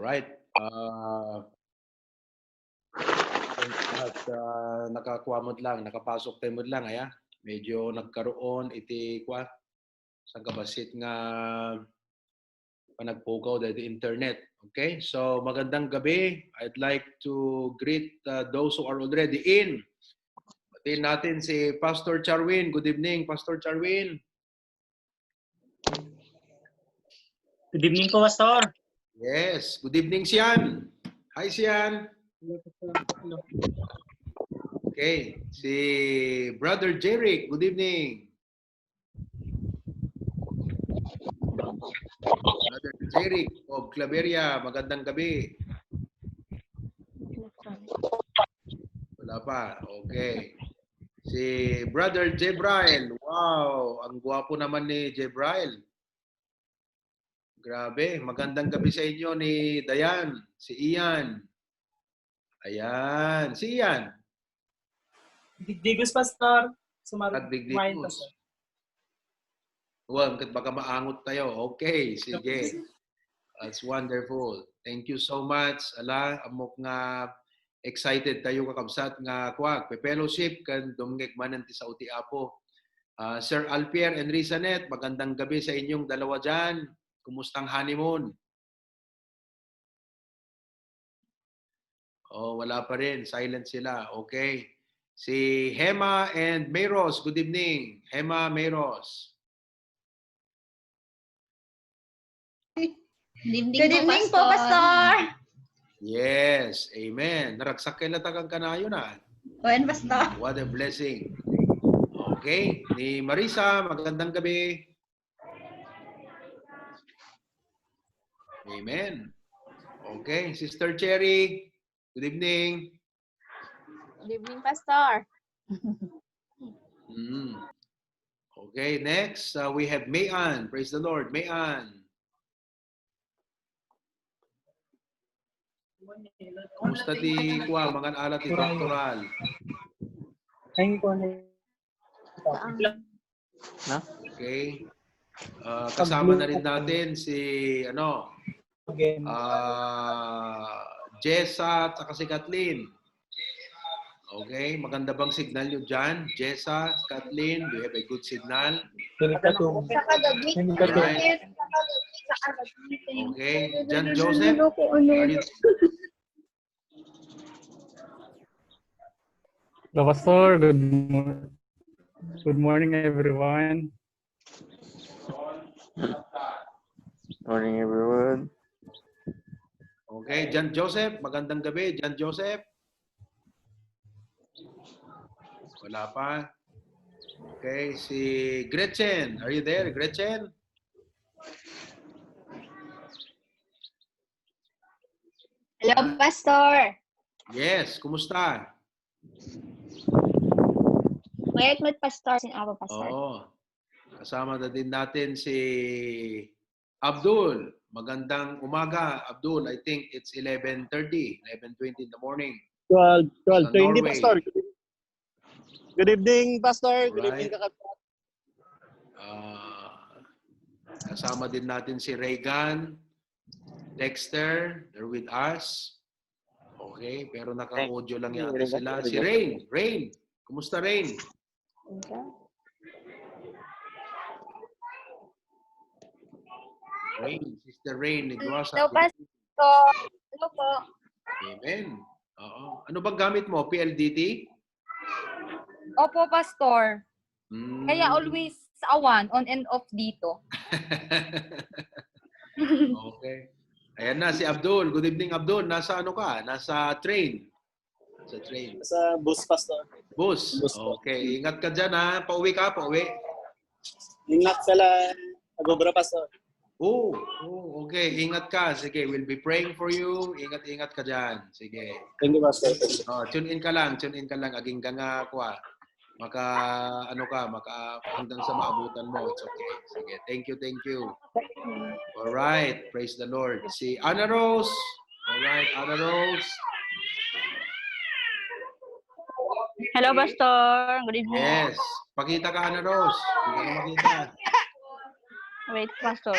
Alright. Lahat nakakuamod lang, nakapasok tayo lang, aya. Medyo nagkaroon iti kwa sa kabasit nga panagpukaw dahil internet. Okay? So, magandang gabi. I'd like to greet those who are already in. Batiin natin si Pastor Charwin. Good evening, Pastor Charwin. Good evening po, Pastor. Yes. Good evening, Sian. Hi, Sian. Okay. Si Brother Jeric. Good evening. Brother Jeric of Claveria. Magandang gabi. Wala pa. Okay. Si Brother Jebrail. Wow. Ang gwapo naman ni Jebrail. Grabe. Magandang gabi sa inyo ni Dayan. Si Ian. Ayan. Si Ian. Digdigos, Pastor. Digdigos. Well, baka maangot tayo. Okay. Sige. That's wonderful. Thank you so much. Ala, amok nga excited tayo kakabsat nga kwag. Pe-fellowship kan dumngeg manan ti sa uti apo. Sir Alpier and Rizanet, magandang gabi sa inyong dalawa dyan. Kumustang honeymoon? Oh, wala pa rin. Silent sila. Okay. Si Hema and Mayros, good evening. Hema, Mayros. Good evening po, Pastor. Yes, amen. Naragsak kay latagang kanayo na. Oyan, Pastor. What a blessing. Okay, ni Marisa, magandang gabi. Amen. Okay, Sister Cherry, good evening. Good evening, Pastor. Okay, next we have Mayan. Praise the Lord, Mayan. Kumusta di kuha, mga alat ni doctoral? Okay. Kasama na rin natin si Jessa at saka si Kathleen. Okay, maganda bang signal nyo dyan? Jessa, Kathleen, do you have a good signal? Right. Okay, John Joseph, are you... Hello, Pastor. Good morning, everyone. Morning, everyone. Okay, John Joseph, magandang gabi. John Joseph? Wala pa. Okay, si Gretchen. Are you there, Gretchen? Hello, Pastor. Yes, kumusta? Wait, Pastor. Sinawa, Pastor. Oo. Kasama na din natin si Abdul. Magandang umaga, Abdul. I think it's 11:30, 11:20 in the morning. 12:20, Pastor. Good evening, Pastor. Good evening, kakapit. Kasama din natin si Reagan, Dexter, they're with us. Okay, pero naka-audio lang yata sila. Si Rain. Rain, kumusta Rain? Rain, Sister Rain, nagwasa. Hello, Pastor. Hello po. Amen. Oo. Ano bang gamit mo? PLDT? Opo, Pastor. Kaya always awan, on and off dito. Okay. Ayan na si Abdul. Good evening, Abdul. Nasa ano ka? Nasa train. Sa train. Sa bus, Pastor. Bus. Okay. Ingat ka dyan, ha? Pauwi ka, pauwi. Ingat sila. Agobra, Pastor. Oh, okay. Ingat ka. Sige, we'll be praying for you. Ingat-ingat ka dyan. Sige. Thank you, Pastor. Tune in ka lang. Tune in ka lang. Aging ka nga, kuha. Hanggang sa maabutan mo. It's okay. Sige. Thank you. All right. Praise the Lord. Si Ana Rose. All right, Ana Rose. Hello, Pastor. Good evening. Yes. Pakita ka, Ana Rose. Hindi ka makita. Wait, Pastor.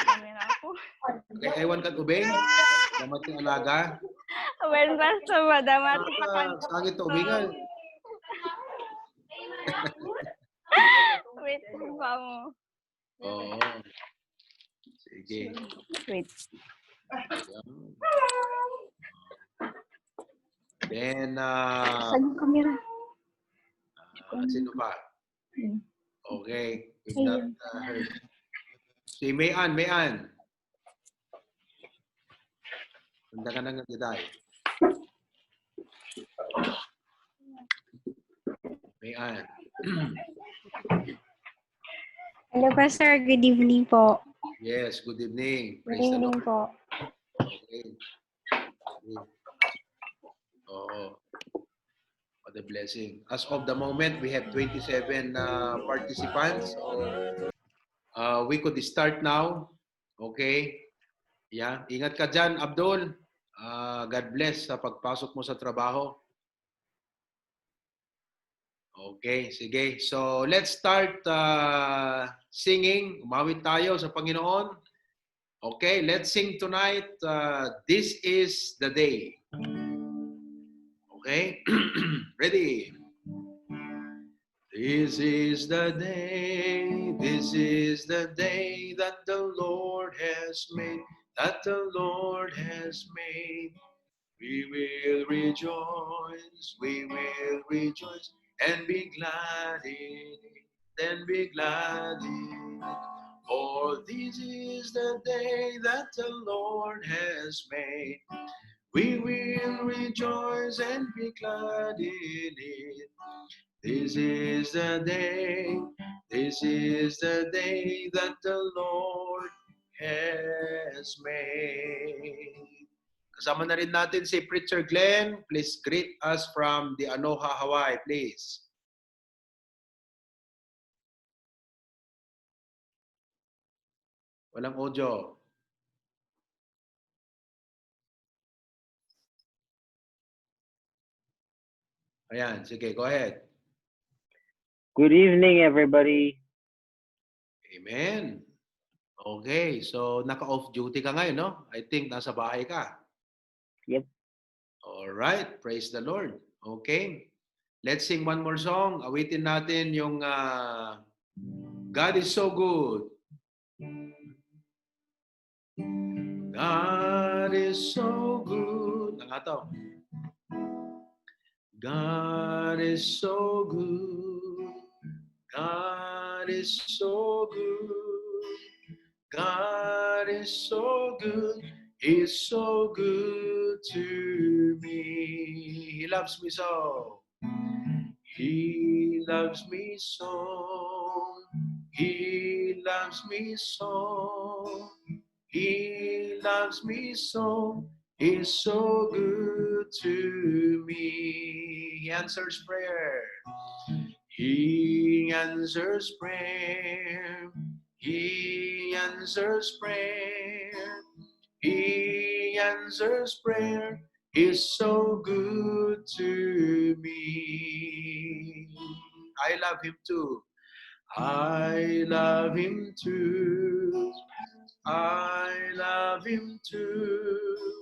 Kamera ako. Okay, ewan ka, Ubeng? Damating alaga. When Pastor, madamati pa kan. Sakit tumingal. Wait, pa mo. Oo. Sige. Wait. Then, Saan yung camera? sino pa? Okay. We've not heard. Si Mayan. Handa ka na nga Diday. Mayan. Hello, Pastor. Good evening po. Yes, good evening. Good Praise the evening Lord. po. Okay. Oo. What a blessing. As of the moment, we have 27 participants. So, we could start now. Okay. Yeah. Ingat ka dyan, Abdul. God bless sa pagpasok mo sa trabaho. Okay, sige. So, let's start singing. Umawit tayo sa Panginoon. Okay, let's sing tonight. This is the day. Okay? Ready? This is the day that the Lord has made, We will rejoice, and be glad in it. For this is the day that the Lord has made. We will rejoice and be glad in it. This is the day that the Lord has made. Kasama na rin natin si Preacher Glenn. Please greet us from the Anoha, Hawaii, please. Walang audio. Ayan, sige, go ahead. Good evening, everybody. Amen. Okay, so naka-off duty ka ngayon, no? I think nasa bahay ka. Yep. All right, praise the Lord. Okay, let's sing one more song. Awitin natin yung God is so good. God is so good. Nga to. God is so good. God is so good. God is so good. He's so good to me. He loves me so. He loves me so. He loves me so. He loves me so. He's so good to me. He answers prayer. He answers prayer. He answers prayer. He answers prayer. He's so good to me. I love him too. I love him too. I love him too.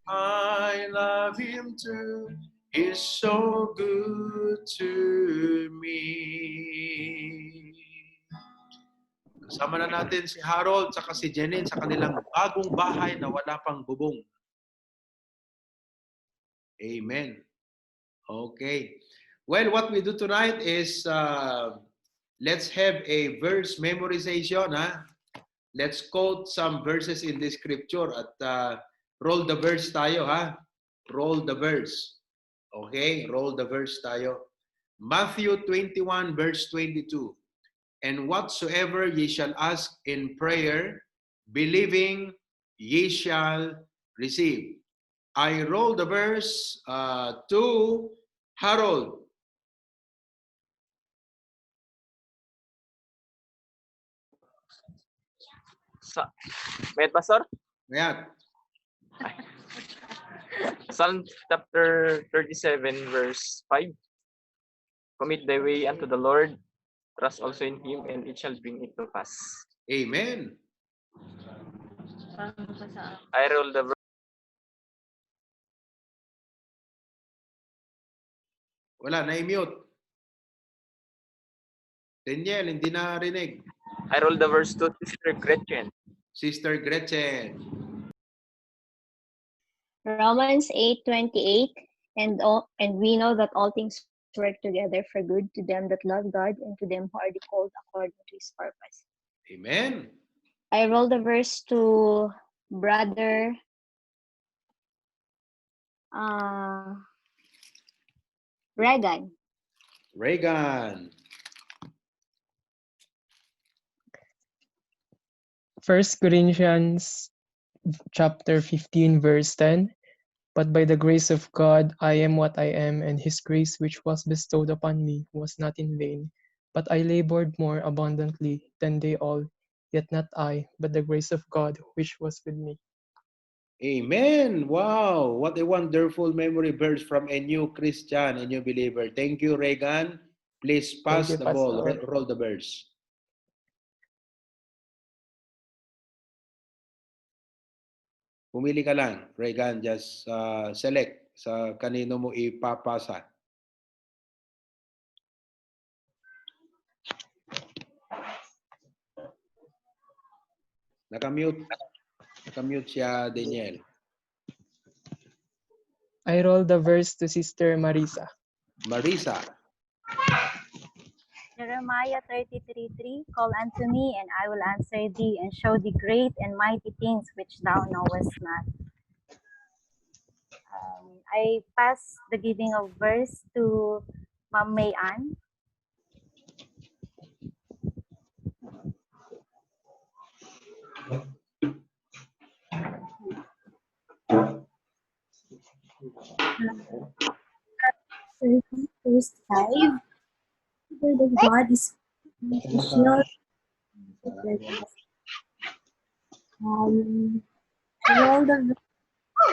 I love him too. He's so good to me. Kasama na natin si Harold at si Jenin sa kanilang bagong bahay na wala pang bubong. Amen. Okay. Well, what we do tonight is let's have a verse memorization. Let's quote some verses in the scripture at roll the verse tayo, ha? Roll the verse. Okay? Roll the verse tayo. Matthew 21 verse 22. And whatsoever ye shall ask in prayer, believing, ye shall receive. I roll the verse to Harold. Wait, Pastor? Ayan. Psalm chapter 37, verse 5. Commit thy way unto the Lord, trust also in him, and it shall bring it to pass. Amen. I roll the verse. Wala, na-mute. Daniel, hindi narinig. I roll the verse to Sister Gretchen. Sister Gretchen. Romans 8:28, and we know that all things work together for good to them that love God and to them who are the called according to His purpose. Amen. I roll the verse to Brother Regan. Reagan. First Corinthians chapter 15 verse 10. But by the grace of God I am what I am, and his grace which was bestowed upon me was not in vain. But I labored more abundantly than they all, yet not I, but the grace of God which was with me. Amen. Wow. What a wonderful memory verse from a new Christian, a new believer. Thank you, Reagan. Please Thank pass you, the ball. Pastor. Roll the verse. Pumili ka lang, Reagan. Just select sa kanino mo ipapasa. Nakamute. Nakamute siya, Daniel. I roll the verse to Sister Marisa. Marisa. Jeremiah 33:3, Call unto me, and I will answer thee, and show thee great and mighty things which thou knowest not. I pass the giving of verse to Ma'am May Ann. Verse 5, the word of God is a shield. Roll the verse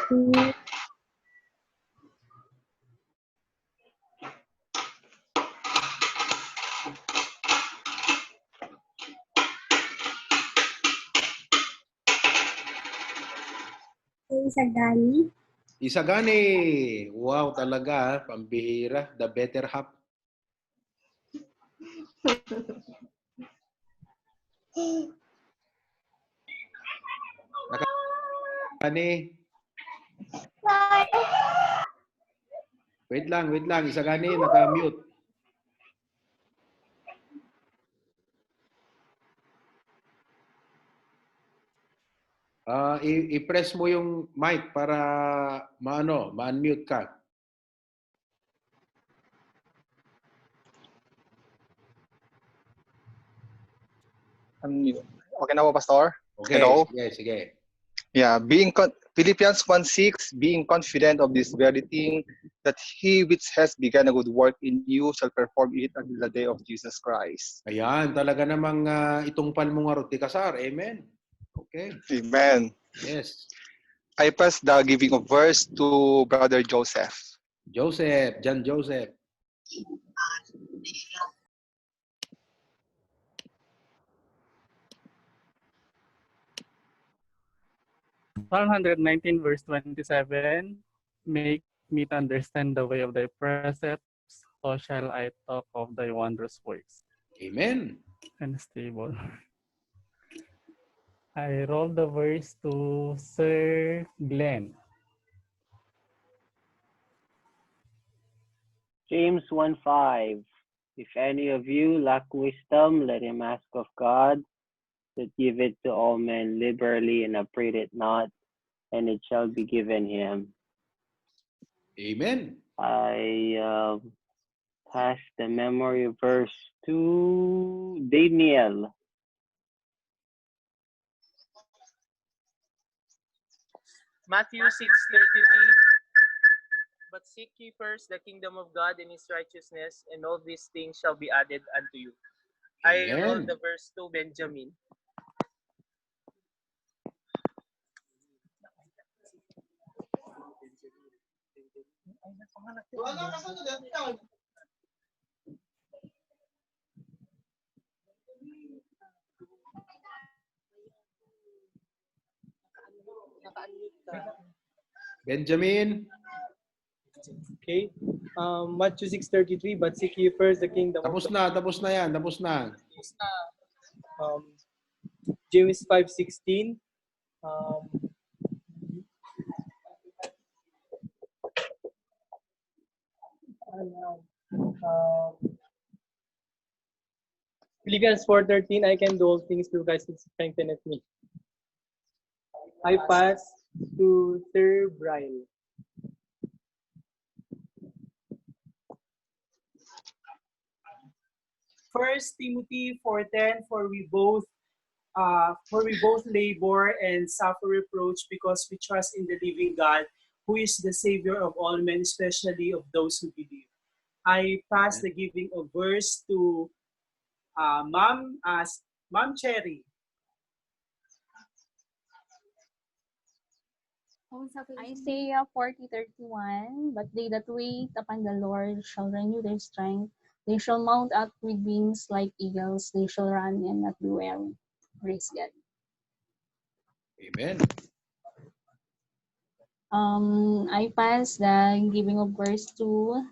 to Isagani. Isagani. Wow, talaga. Pambihira. The better half. Isagani. Wait lang. Isagani, naka-mute. I-press mo yung mic para ma-unmute ka. Okay na po, Pastor? Okay, Hello? sige. Yeah, Philippians 1:6, being confident of this very thing, that he which has begun a good work in you shall perform it until the day of Jesus Christ. Ayan, talaga namang itungpal mo nga roti kasar. Amen. Okay. Amen. Yes. I pass the giving of verse to Brother Joseph. John Joseph. Psalm 119 verse 27, make me to understand the way of thy precepts, so shall I talk of thy wondrous works. Amen. And stable. I roll the verse to Sir Glenn. James 1:5. If any of you lack wisdom, let him ask of God, that give it to all men liberally and upbraid it not, and it shall be given him. Amen. I pass the memory verse to Daniel. Matthew 6:33. But seek ye first the kingdom of God and his righteousness, and all these things shall be added unto you. I roll Amen. the verse to Benjamin. Benjamin. Okay. Matthew 6:33, but seek ye first the kingdom of Tapos God. na, tapos na yan, tapos na. James 5:16. Philippians 4:13, I can do all things through Christ who strengtheneth me. I pass to Sir Brian. First Timothy 4:10, for we both labor and suffer reproach because we trust in the living God, who is the Savior of all men, especially of those who believe. I pass the giving of verse to Ma'am Cherry. Isaiah 40:31, but they that wait upon the Lord shall renew their strength. They shall mount up with wings like eagles. They shall run and not be weary. Praise God. Amen. I pass the giving of verse to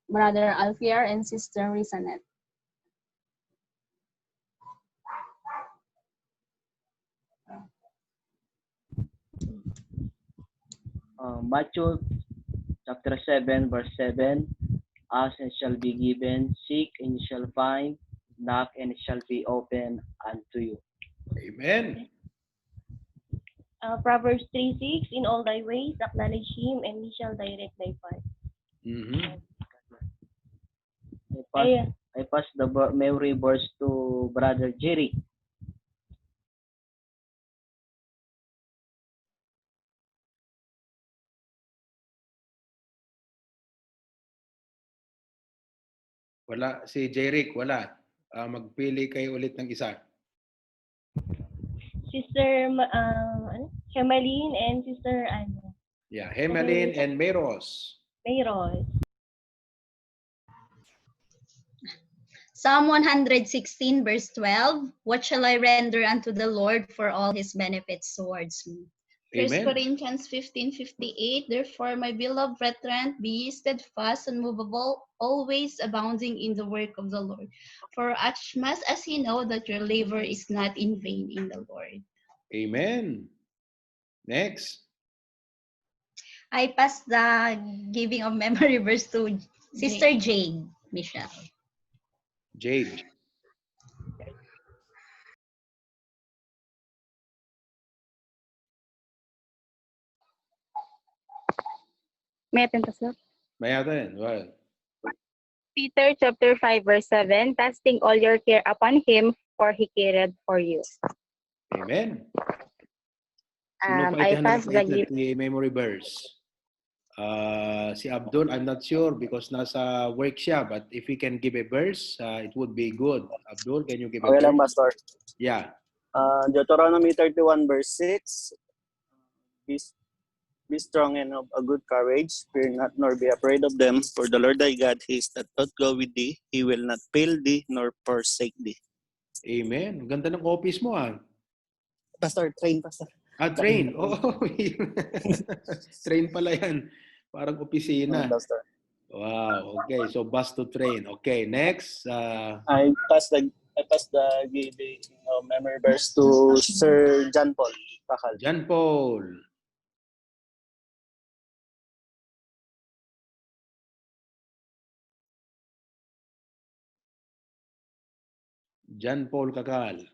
Brother Alfier and Sister Rizanet. Matthew chapter 7, verse 7. Ask and shall be given, seek and you shall find, knock and it shall be open unto you. Amen. Proverbs 3:6, in all thy ways acknowledge him, and he shall direct thy path. I pass the memory verse to Brother Jerry. Wala. Si Jeric, wala. Magpili kayo ulit ng isa. Sister Hemeline and Sister Yeah, Hemeline and Meros. Mayros. Psalm 116, verse 12. What shall I render unto the Lord for all his benefits towards me? 1 Corinthians 15:58. Therefore, my beloved brethren, be ye steadfast, unmovable, always abounding in the work of the Lord. For as much as ye know that your labor is not in vain in the Lord. Amen. Next. I pass the giving of memory verse to Sister Jade Michelle. Jade. May attend, Pastor? May attend. Well. Peter chapter 5, verse 7, casting all your care upon him, for he cared for you. Amen. Sino pa I pass the ni memory verse? Si Abdul, I'm not sure because nasa work siya, but if he can give a verse, it would be good. Abdul, can you give a verse? Okay lang, Pastor. Yeah. Deuteronomy 31, verse 6. Be strong and of a good courage. Fear not, nor be afraid of them. For the Lord thy God, he is that doth go with thee. He will not fail thee, nor forsake thee. Amen. Ganda ng office mo, ah. Pastor, train, Pastor. Train. Oh, train pala yan. Parang opisina. Wow. Okay. So, bus to train. Okay. Next. I pass the giving memory verse to Sir John Paul. Pakal. John Paul. John Paul Kakal.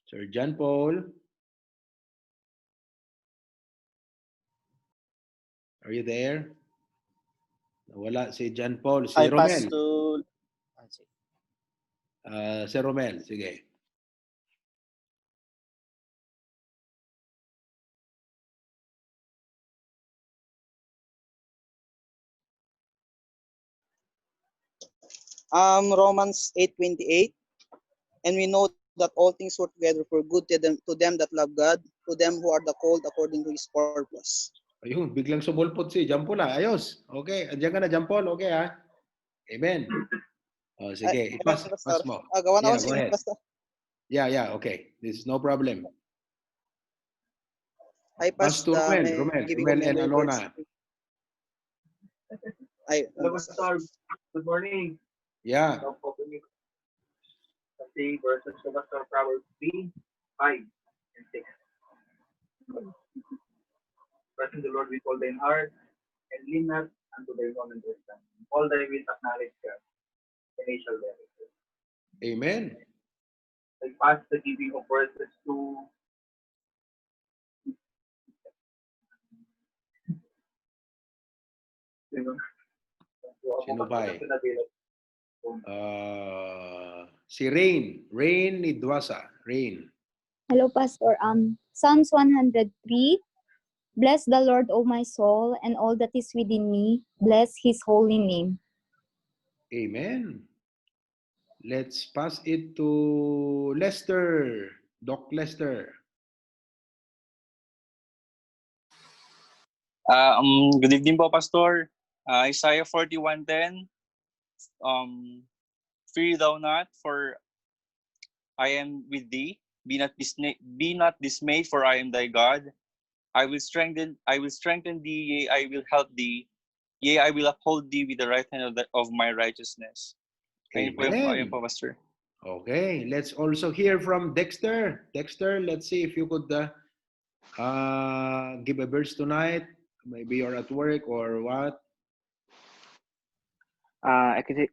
Sir John Paul. Are you there? Wala si John Paul. Si I Romel. pass to... Si Romel. Sige. Romans 8:28, and we know that all things work together for good to them that love God, to them who are the called according to His purpose. Ayun, biglang sumulpot si John Paul. Ayos. Okay, andiyan ka na John Paul. Okay, ha? Amen. Sige, ipas mo. Gawa na Yeah, ako go ahead. Pastor. Yeah, okay. This is no problem. I pass Pastor the Romel giving of and member words. Alona. Hello, Pastor. Good morning. Yeah. Now po kami kasi verses ko Pastor Proverbs 3, 5, and 6. Trust in the Lord with all thine heart, and lean not unto thine own understanding. All thy ways acknowledge God, and he shall direct you. Amen. I pass the giving of verses to Sino ba eh? Si Rain. Rain Idwasa. Rain. Hello, Pastor. Psalms 103. Bless the Lord, O my soul, and all that is within me. Bless his holy name. Amen. Let's pass it to Lester. Doc Lester. Good evening po, Pastor. Isaiah 41:10. Fear thou not, for I am with thee. Be not dismayed, for I am thy God. I will strengthen thee, yea, I will help thee. Yea, I will uphold thee with the right hand of my righteousness. Ayun po, Pastor. Okay, let's also hear from Dexter. Dexter, let's see if you could give a verse tonight. Maybe you're at work or what?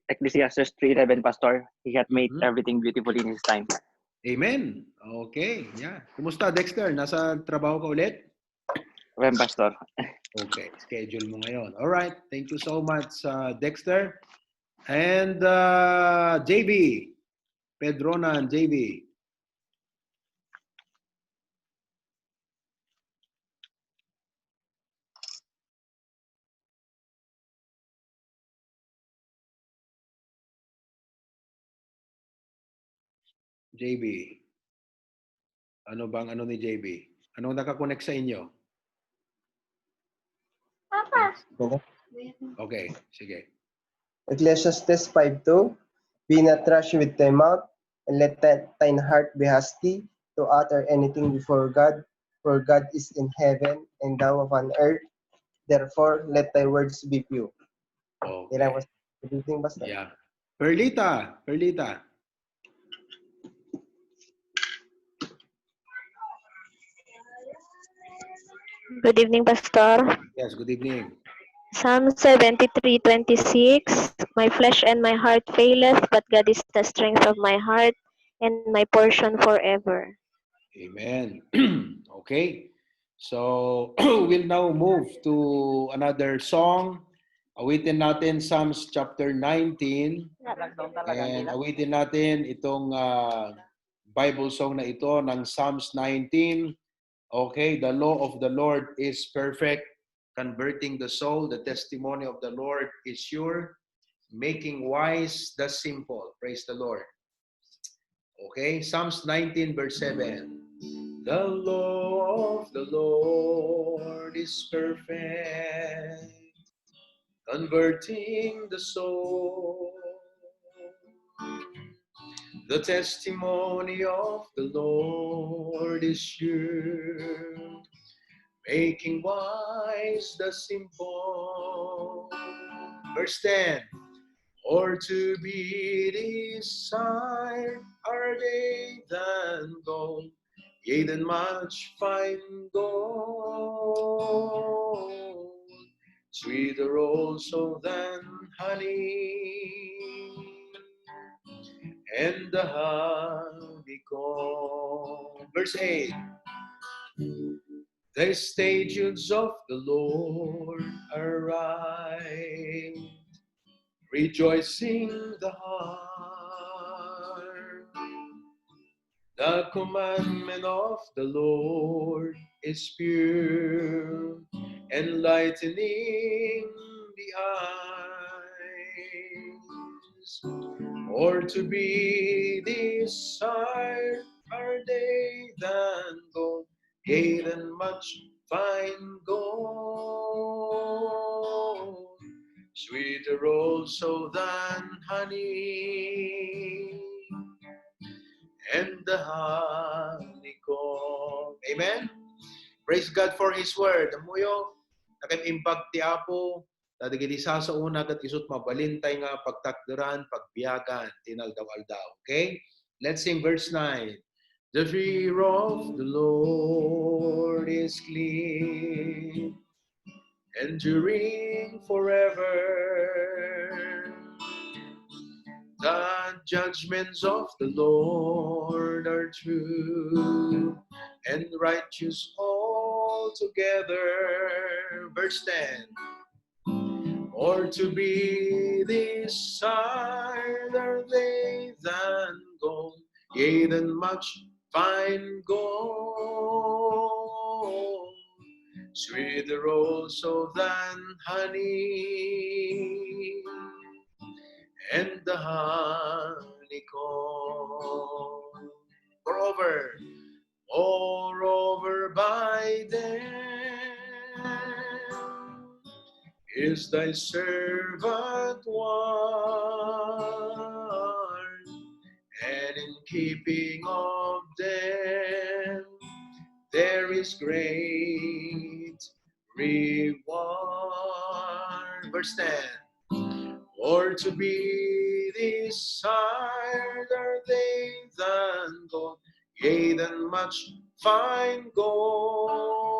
Ecclesiastes 3:11, Pastor. He hath made everything beautiful in his time. Amen. Okay, yeah. Kumusta, Dexter? Nasa trabaho ka ulit? Well, Pastor. Okay, schedule mo ngayon. All right, thank you so much, Dexter. And JB, Pedrona and JB. JB. Ano bang ano ni JB? Anong nakakonect sa inyo? Papa. Okay, sige. Ecclesiastes 5:2. Be not rash with thy mouth, and let thine heart be hasty to utter anything before God, for God is in heaven, and thou upon earth. Therefore, let thy words be few. Okay. Good evening, Pastor. Yeah. Perlita. Good evening, Pastor. Yes, good evening. Psalm 73:26. My flesh and my heart faileth, but God is the strength of my heart and my portion forever. Amen. Okay. So, we'll now move to another song. Awitin natin Psalms chapter 19. And awitin natin itong Bible song na ito ng Psalms 19. Okay, the law of the Lord is perfect, converting the soul. The testimony of the Lord is sure, making wise the simple. Praise the Lord. Okay, Psalms 19 verse 7. The law of the Lord is perfect, converting the soul. The testimony of the Lord is sure, making wise the simple. Verse 10. Or to be desired are they than gold, yea, than much fine gold, sweeter also than honey, and the honeycomb. Verse 8. The statutes of the Lord are right, rejoicing the heart. The commandment of the Lord is pure, enlightening the eyes. Or to be desired are they than gold, yea, than much fine gold, sweeter also than honey, and the honeycomb. Amen? Praise God for His Word. Amuyo, nakaimbag ti Apo, tadigiti sa una kat isut mabalintay nga pagtakderan, pagbiyagan, tinaldaw-aldaw. Okay? Let's sing verse 9. The fear of the Lord is clean, enduring forever. The judgments of the Lord are true and righteous altogether. Verse 10. Or to be desired are they than gold, yea, than much fine gold, sweeter also than honey and the honeycomb. Moreover, by them is thy servant warned, and in keeping of them there is great reward. Verse 10. Or to be desired are they than gold, yea, than much fine gold,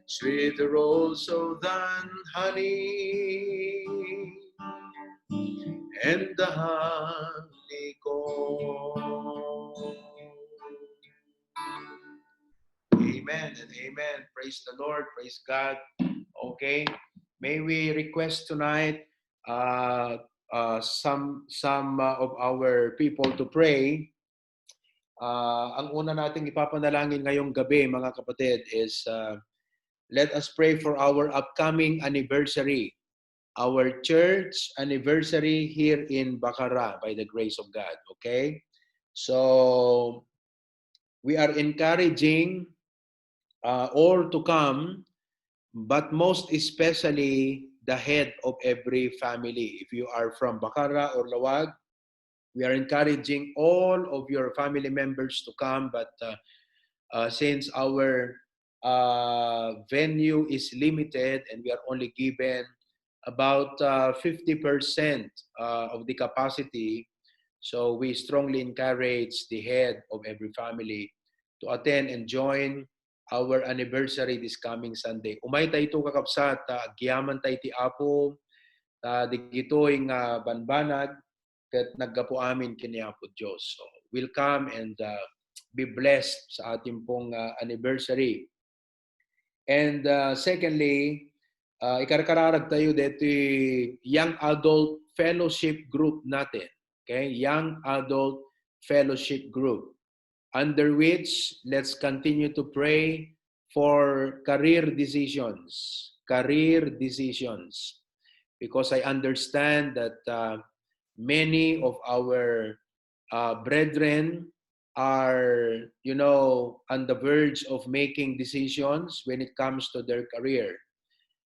sweeter also than honey and the honeycomb. Amen and amen. Praise the Lord. Praise God. Okay. May we request tonight some of our people to pray. Ang una nating ipapanalangin ngayong gabi, mga kapatid, is let us pray for our upcoming anniversary. Our church anniversary here in Bacara by the grace of God. Okay? So, we are encouraging all to come, but most especially the head of every family. If you are from Bacara or Lawag, we are encouraging all of your family members to come, but since our venue is limited and we are only given about 50% of the capacity, so we strongly encourage the head of every family to attend and join our anniversary this coming Sunday. Umay tayo ito kakapsat, agyaman tayo ti Apo, digitoy nga banbanag, kat naggapo amin kini Apo Diyos. So, we'll come and be blessed sa ating pong anniversary. And secondly, ikarkararag tayo dito Young Adult Fellowship Group natin. Okay? Young Adult Fellowship Group. Under which, let's continue to pray for career decisions. Career decisions. Because I understand that many of our brethren are, on the verge of making decisions when it comes to their career.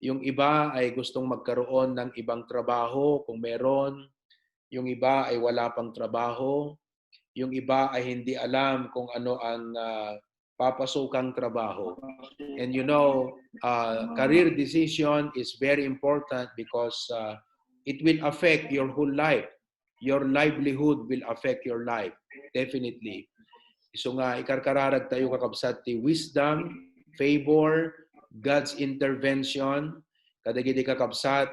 Yung iba ay gustong magkaroon ng ibang trabaho kung meron. Yung iba ay wala pang trabaho. Yung iba ay hindi alam kung ano ang papasukang trabaho. And career decision is very important because it will affect your whole life. Your livelihood will affect your life. Definitely. So nga, ikarkararag tayo kakabsat ti wisdom, favor, God's intervention, kadagiti kakabsat,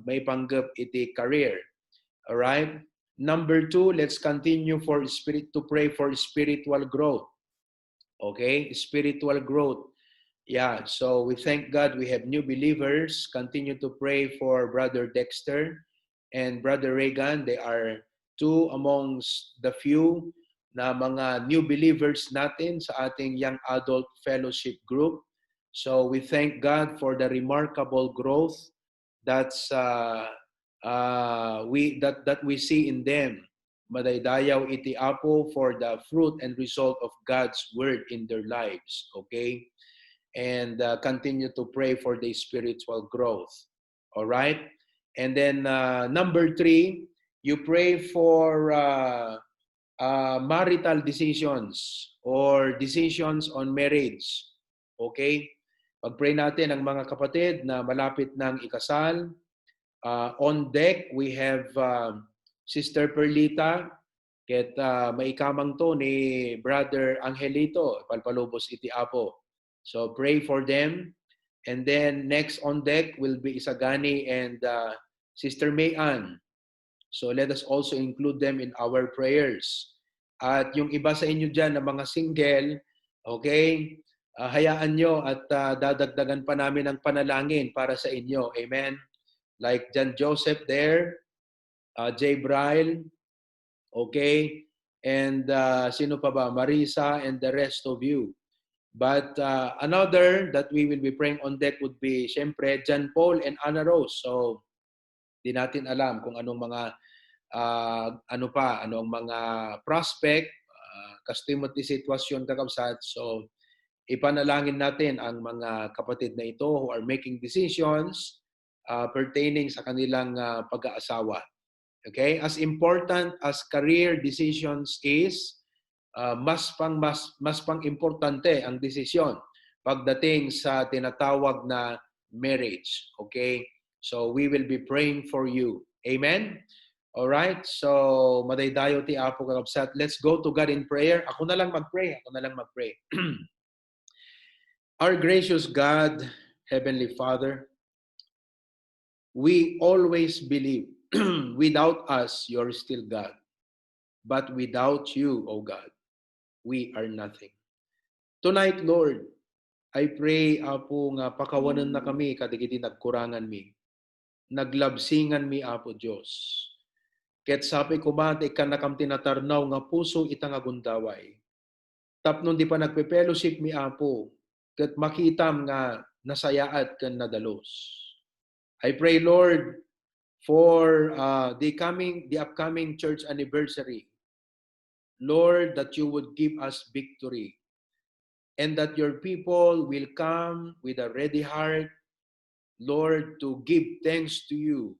may panggap iti career. Alright? Number 2, let's continue to pray for spiritual growth. Okay? Spiritual growth. Yeah, so we thank God we have new believers. Continue to pray for Brother Dexter and Brother Reagan. They are two amongst the few na mga new believers natin sa ating Young Adult Fellowship Group. So we thank God for the remarkable growth that's we see in them. Madaydayaw iti Apo for the fruit and result of God's word in their lives. Okay? And continue to pray for the spiritual growth. All right? And then number 3, you pray for marital decisions or decisions on marriage. Okay? Pag-pray natin ang mga kapatid na malapit ng ikasal. On deck, we have Sister Perlita, ket maikamang to ni Brother Angelito, palpalubos iti Apo. So pray for them. And then next on deck will be Isagani and Sister Mayan. So let us also include them in our prayers. At yung iba sa inyo dyan na mga single, okay, hayaan nyo at dadagdagan pa namin ang panalangin para sa inyo. Amen. Like John Joseph there, Jay Bryle, okay, and sino pa ba? Marisa and the rest of you. But another that we will be praying on deck would be, syempre, John Paul and Anna Rose. So, di natin alam kung anong mga ano ang mga prospect, kastimot ti sitwasyon kakabsat. So, ipanalangin natin ang mga kapatid na ito who are making decisions pertaining sa kanilang pag-aasawa. Okay? As important as career decisions is, mas pang importante ang desisyon pagdating sa tinatawag na marriage. Okay? So we will be praying for you. Amen? All right? So madaydayo ti Apo kakabsat. Let's go to God in prayer. Ako na lang mag-pray. Our gracious God, Heavenly Father, we always believe without us, you're still God. But without you, O God, we are nothing. Tonight, Lord, I pray, Apo, nga pakawanan na kami, kadigiti nagkurangan mi. Naglabsingan mi, Apo Diyos. Ket sabi ko mati ka nakam tinatarnaw nga puso itang agundaway. Tapnon di pa nagpe-fellowship mi, Apo, ket makitam nga nasayaat ken nadalos. I pray, Lord, for the upcoming church anniversary. Lord, that you would give us victory and that your people will come with a ready heart, Lord, to give thanks to you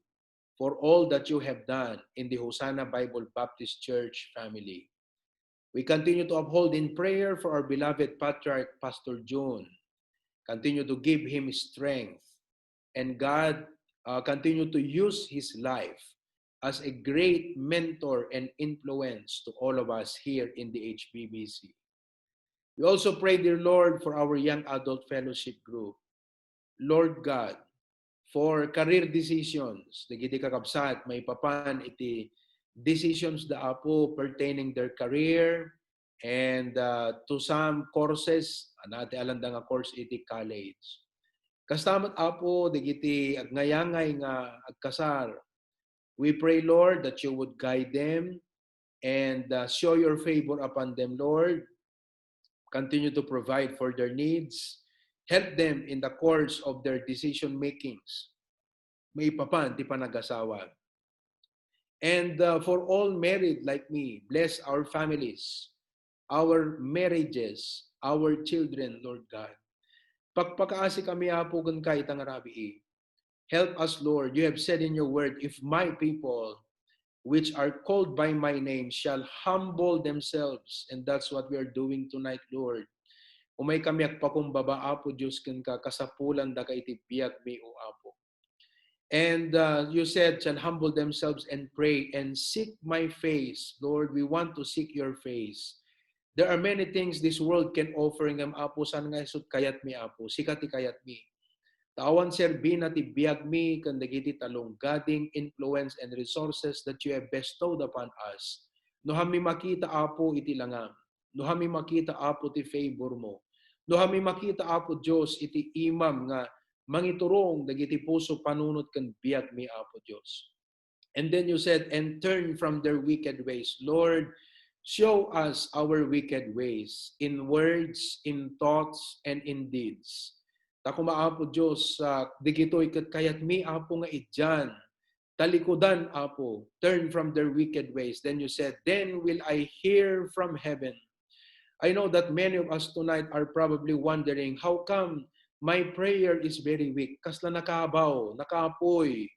for all that you have done in the Hosanna Bible Baptist Church family. We continue to uphold in prayer for our beloved Patriarch, Pastor John. Continue to give him strength. And God, continue to use his life as a great mentor and influence to all of us here in the HBBC. We also pray, dear Lord, for our young adult fellowship group. Lord God, for career decisions, dagiti kakabsat, may papan iti decisions da Apo pertaining their career and to some courses, anate alanda nga course iti college. Kastamat Apo, dagiti agnayangay nga agkasar. We pray, Lord, that you would guide them and show your favor upon them, Lord. Continue to provide for their needs. Help them in the course of their decision makings. May papan, di pa nag-asawa. And for all married like me, bless our families, our marriages, our children, Lord God. Pagpakaasi kami apugan ka itang arabi. Help us, Lord. You have said in your word, if my people, which are called by my name, shall humble themselves. And that's what we are doing tonight, Lord. Umay kami agpakumbaba, Apo Diyos, ken ka kasapulan da ka itibiyag mi, O Apo. And you said, shall humble themselves and pray and seek my face. Lord, we want to seek your face. There are many things this world can offer ngam Apo, san nga isut kayat mi, Apo, sikati kayat mi. Tawan serbi na ti biag mi kan dagiti talong gading influence and resources that you have bestowed upon us. No hami makita, Apo, iti langam. No hami makita, Apo, ti favor mo. No hami makita, Apo Diyos, iti imam nga mangiturong dagiti puso panunot kan biag mi, Apo Diyos. And then you said, and turn from their wicked ways. Lord, show us our wicked ways in words, in thoughts, and in deeds. Takuma, Apo Diyos, digito'y kayat mi, Apo, nga idyan. Talikudan, Apo, turn from their wicked ways. Then you said, then will I hear from heaven. I know that many of us tonight are probably wondering, how come my prayer is very weak? Kasla nakabaw, nakaapoy,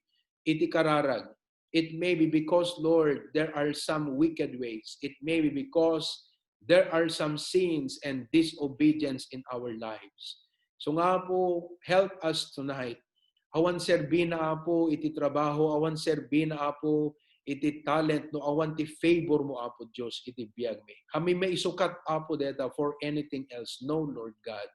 iti kararag. It may be because, Lord, there are some wicked ways. It may be because there are some sins and disobedience in our lives. So nga po, help us tonight. Awan serbi na apo iti trabaho, awan serbi na apo iti talent, no awan ti favor mo apo Diyos iti biyag mi. Kami may isukat apo deta for anything else. No, Lord God.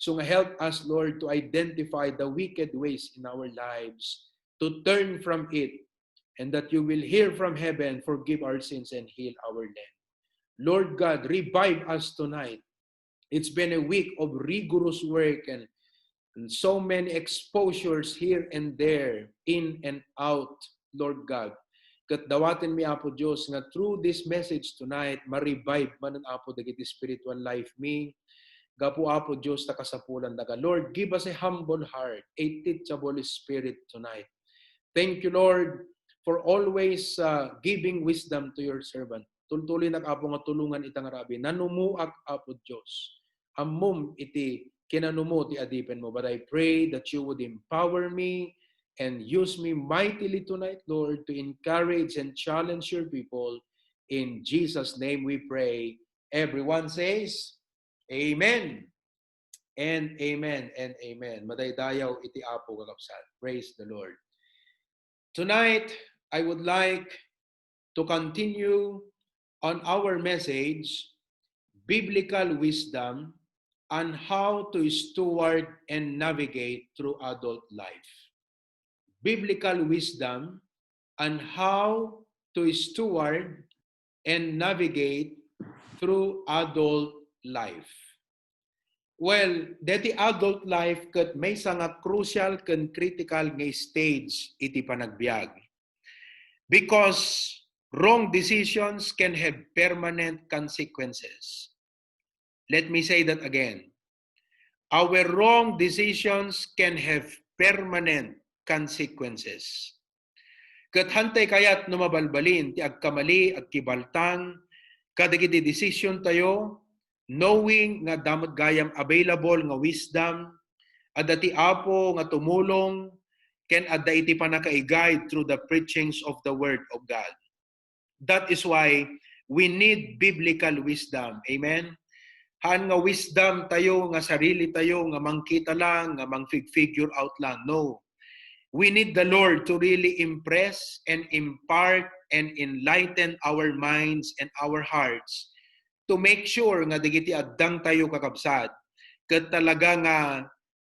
So help us, Lord, to identify the wicked ways in our lives, to turn from it, and that you will hear from heaven, forgive our sins, and heal our land. Lord God, revive us tonight. It's been a week of rigorous work and so many exposures here and there, in and out, Lord God. Kat dawatin mi Apo Diyos nga through this message tonight, ma-revive man ang Apo dagiti spiritual life mi. Gapo Apo Diyos ta kasapulan daga. Lord, give us a humble heart, a teachable spirit tonight. Thank you, Lord, for always giving wisdom to your servant. Tultuloy nag-apo nga tulungan itang rabi. Nanumuak Apo Diyos. Ammum iti kinanumo ti adipen mo. But I pray that you would empower me and use me mightily tonight, Lord, to encourage and challenge your people. In Jesus' name we pray. Everyone says, Amen. And amen and amen. Madaydayaw iti apo kakapsat. Praise the Lord. Tonight, I would like to continue on our message, Biblical Wisdom on how to steward and navigate through adult life. Biblical wisdom on how to steward and navigate through adult life. Well, dati adult life kat may nga crucial ken critical nga stage iti panagbiag. Because wrong decisions can have permanent consequences. Let me say that again. Our wrong decisions can have permanent consequences. Kat hantay kayat numabalbalin ti agkamali at kibaltang kadagiti decision tayo knowing nga damat gayam available nga wisdom adda ti apo nga tumulong ken adda iti panakaigay through the preachings of the word of God. That is why we need biblical wisdom. Amen. Han nga wisdom tayo nga sarili tayo nga mangkita lang nga mang-figure out lang. No. We need the Lord to really impress and impart and enlighten our minds and our hearts to make sure nga digiti addang tayo kakabsat ket talaga nga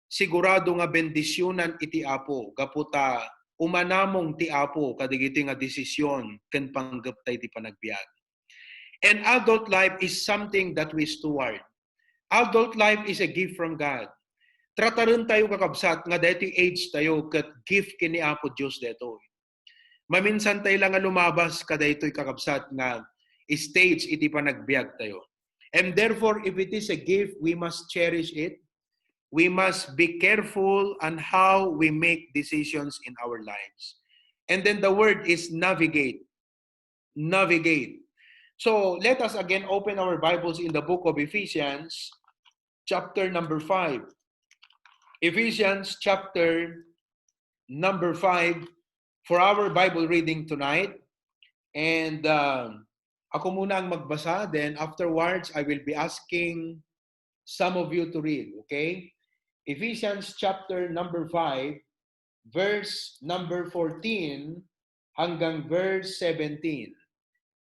sigurado nga bendisyonan iti apo gaputa umanamong ti apo kadigiti nga desisyon ken panggaptay ti panagbiag. And adult life is something that we steward. Adult life is a gift from God. Trataron tayo kakabsat nga deti age tayo ket gift kini Apo Dios deto. Maminsan tayo lang nga lumabas kada ito'y kakabsat nga stage iti panagbiag tayo. And therefore, if it is a gift, we must cherish it. We must be careful on how we make decisions in our lives. And then the word is navigate. Navigate. So let us again open our Bibles in the book of Ephesians, chapter number 5. Ephesians chapter number 5 for our Bible reading tonight. And ako muna ang magbasa, then afterwards I will be asking some of you to read, okay? Ephesians chapter number 5, verse number 14 hanggang verse 17.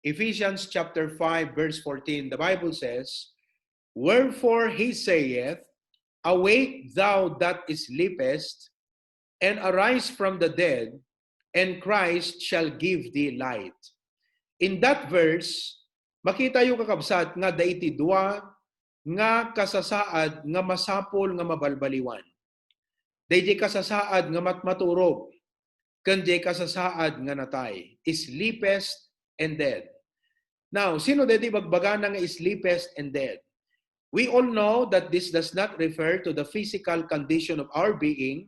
Ephesians chapter 5, verse 14, the Bible says, Wherefore he saith, Awake thou that sleepest, and arise from the dead, and Christ shall give thee light. In that verse, makita yung kakabsat nga daiti dua nga kasasaad nga masapol nga mabalbaliwan. Daiti kasasaad nga matmaturog, kanjay kasasaad nga natay, sleepest and dead. Now, sino daiti bagbagana nga sleepest and dead? We all know that this does not refer to the physical condition of our being,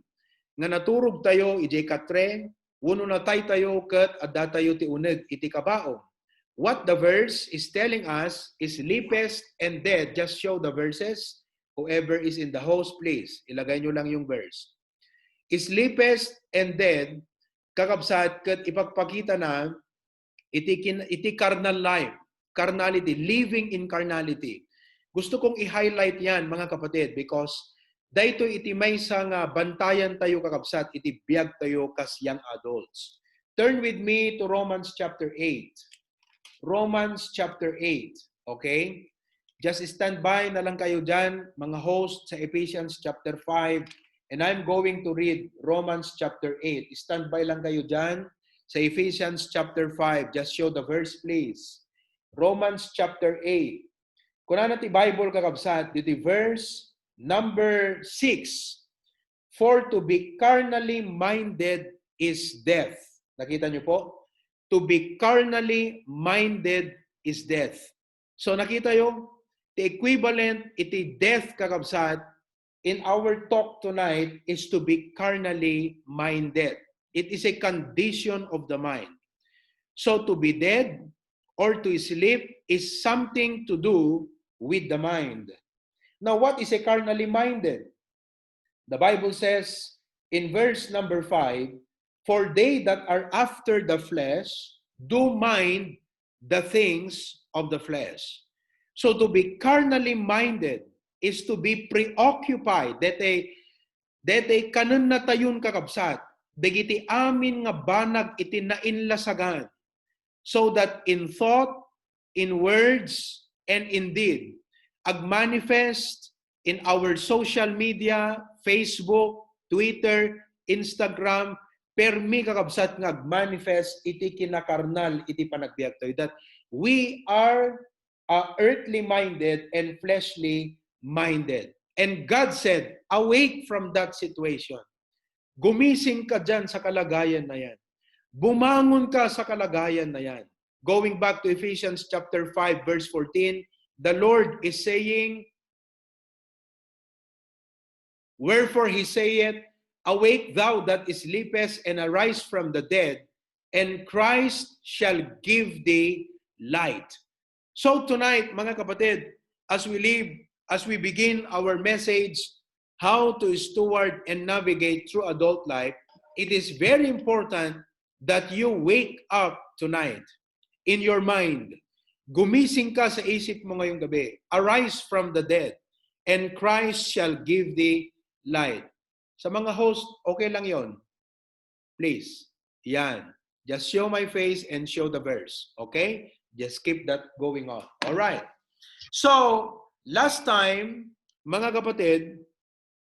nga naturog tayo ijay katre, uno natay tayo ket adda tayo ti uneg iti kabaong. What the verse is telling us is sleepest and dead. Just show the verses. Whoever is in the house, please, ilagay nyo lang yung verse. Sleepest and dead, kakabsat, kat ipagpakita na, iti carnal life, carnality, living in carnality. Gusto kong i-highlight yan, mga kapatid, because dahito iti may nga bantayan tayo kakabsat, iti biyag tayo kas young adults. Turn with me to Romans chapter 8. Romans chapter 8. Okay? Just stand by na lang kayo dyan, mga host sa Ephesians chapter 5. And I'm going to read Romans chapter 8. Stand by lang kayo dyan sa Ephesians chapter 5. Just show the verse, please. Romans chapter 8. Kung natin Bible kakabsat, dito verse number 6. For to be carnally minded is death. Nakita niyo po? To be carnally minded is death. So nakita yung the equivalent, iti death kakabsat, in our talk tonight is to be carnally minded. It is a condition of the mind. So to be dead or to sleep is something to do with the mind. Now, what is a carnally minded? The Bible says in verse number 5, for they that are after the flesh do mind the things of the flesh. So to be carnally minded is to be preoccupied. Dete kanon na tayon kakabsat. Dagiti amin nga banag iti nainlasagan. So that in thought, in words, and in deed, ag-manifest in our social media, Facebook, Twitter, Instagram, permi kakabsat nga ag-manifest iti kinakarnal, iti panagbiag tayo. That we are earthly minded and fleshly minded. And God said, awake from that situation. Gumising ka dyan sa kalagayan na yan. Bumangon ka sa kalagayan na yan. Going back to Ephesians chapter 5 verse 14, the Lord is saying, wherefore he saith, awake thou that sleepest, and arise from the dead, and Christ shall give thee light. So tonight, mga kapatid, as we begin our message, how to steward and navigate through adult life, it is very important that you wake up tonight in your mind. Gumising ka sa isip mo ngayong gabi. Arise from the dead, and Christ shall give thee light. Sa mga host, okay lang yon. Please. Yan. Just show my face and show the verse. Okay? Just keep that going on. All right. So, last time, mga kapatid,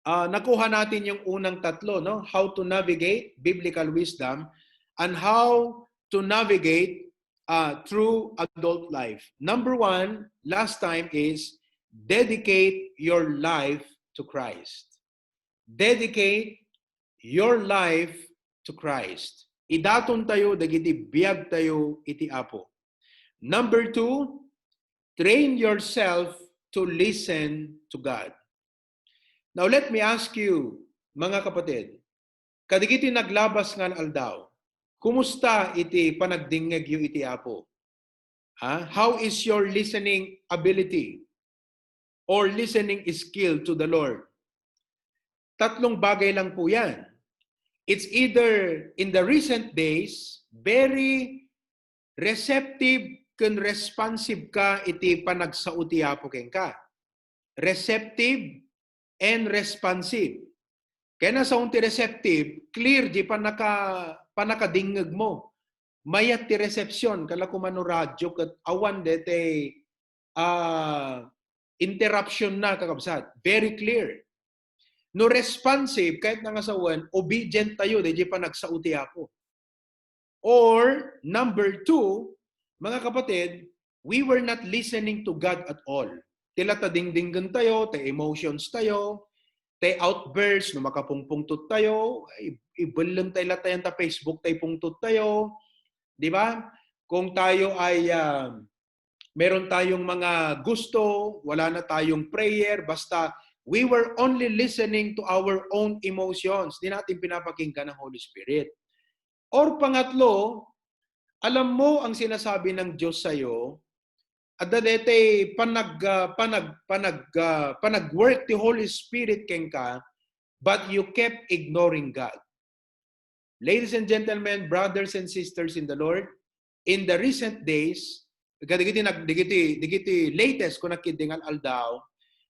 nakuha natin yung unang tatlo, no? How to navigate biblical wisdom and how to navigate through adult life. Number 1, last time is dedicate your life to Christ. Dedicate your life to Christ. Idaton tayo, dagiti biyag tayo, iti apo. Number 2, train yourself to listen to God. Now let me ask you, mga kapatid, kadigiti naglabas nga aldaw, kumusta iti panagdingeg yu iti apo? How is your listening ability or listening skill to the Lord? Tatlong bagay lang po yan. It's either in the recent days, very receptive kun responsive ka iti panagsauti apo ken ka. Receptive and responsive. Kaya na sa unti receptive, clear di panakadingeg mo. Mayat ti reception, kala kumano radyo, kat awan dete interruption na kakabsat. Very clear. No responsive, kahit nangasawan, obedient tayo, di panagsauti ako. Or, number 2, mga kapatid, we were not listening to God at all. Tila tadingdinggan tayo, tay emotions tayo, tay outbursts, no makapungpungtut tayo, ibalang tayo latayan ta Facebook, tay pungtut tayo, di ba? Kung tayo ay meron tayong mga gusto, wala na tayong prayer, basta we were only listening to our own emotions. Di natin pinapakinggan ng Holy Spirit. Or pangatlo, alam mo ang sinasabi ng Diyos sa iyo, at dadete panag-work the Holy Spirit ken ka, but you kept ignoring God. Ladies and gentlemen, brothers and sisters in the Lord, in the recent days, digiti latest ko nakidingan aldaw,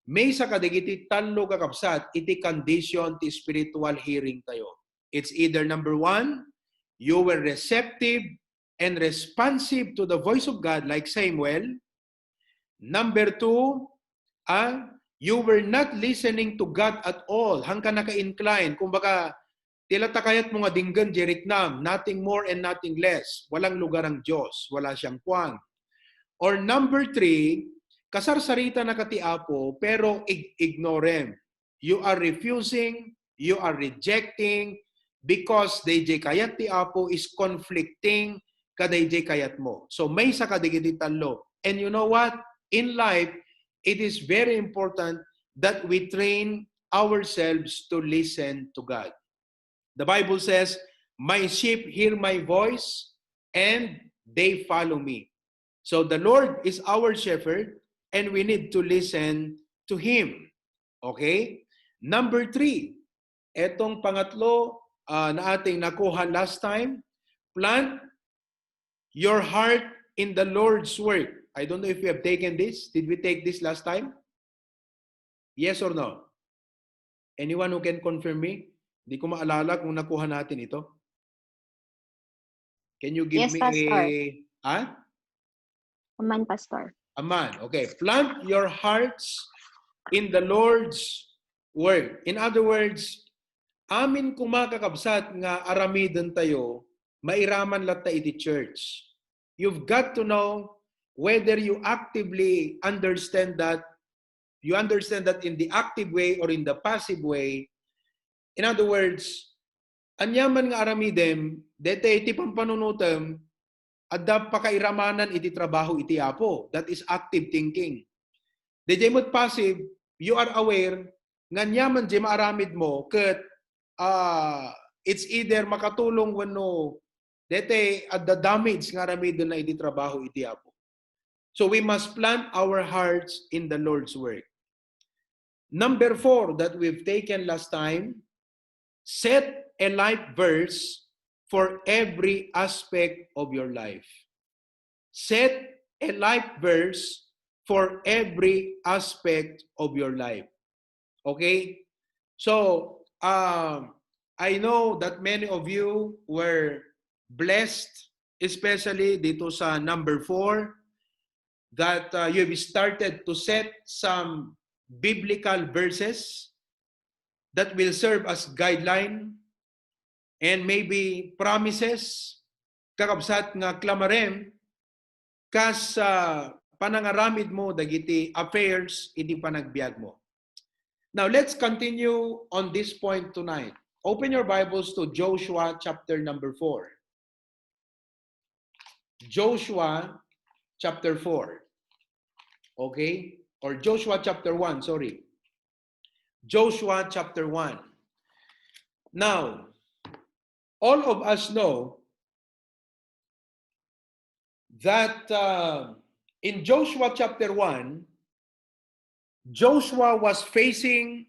may sa kadigiti talo kakabsat, iti condition ti spiritual hearing tayo. It's either number 1, you were receptive and responsive to the voice of God like Samuel. Number 2, you were not listening to God at all. Hangka naka-incline. Kumbaga, tila takayat mo nga dinggan, jeriknam, nothing more and nothing less. Walang lugar ang Diyos. Wala siyang kwang. Or number 3, kasarsarita na katiapo, pero ignorem. You are refusing, you are rejecting, because DJ kayat ti apo is conflicting ka DJ kayat mo. So may sa kadigiti talo. And you know what? In life, it is very important that we train ourselves to listen to God. The Bible says, my sheep hear my voice and they follow me. So the Lord is our shepherd and we need to listen to Him. Okay? Number 3, etong pangatlo na ating nakuha last time, plant your heart in the Lord's word. I don't know if we have taken this. Did we take this last time? Yes or no? Anyone who can confirm me? Hindi ko maalala kung nakuha natin ito. Can you give Yes, me Pastor. Aman, Pastor. Aman. Okay. Plant your hearts in the Lord's word. In other words, amin kumakakabsat nga aramidon tayo, mairaman latta iti church. You've got to know whether you actively understand that, you understand that in the active way or in the passive way. In other words, anyaman nga aramidem, dete iti pampanunutem, adda pakairamanan iti trabaho iti apo. That is active thinking. Dejemot passive, you are aware, nga nyaman di maaramid mo, ket it's either makatulong wano, dete adda damage nga aramid na iti trabaho iti apo. So we must plant our hearts in the Lord's word. Number 4 that we've taken last time, set a life verse for every aspect of your life. Set a life verse for every aspect of your life. Okay? So, I know that many of you were blessed, especially dito sa number 4, that you have started to set some biblical verses that will serve as guideline and maybe promises kakabsat nga klamarem kas panangaramid mo dagiti affairs iti panagbiag mo. Now let's continue on this point tonight. Open your Bibles to Joshua chapter number 4. Joshua chapter 4. Okay? Or Joshua chapter 1, sorry. Joshua chapter 1. Now, all of us know that in Joshua chapter 1, Joshua was facing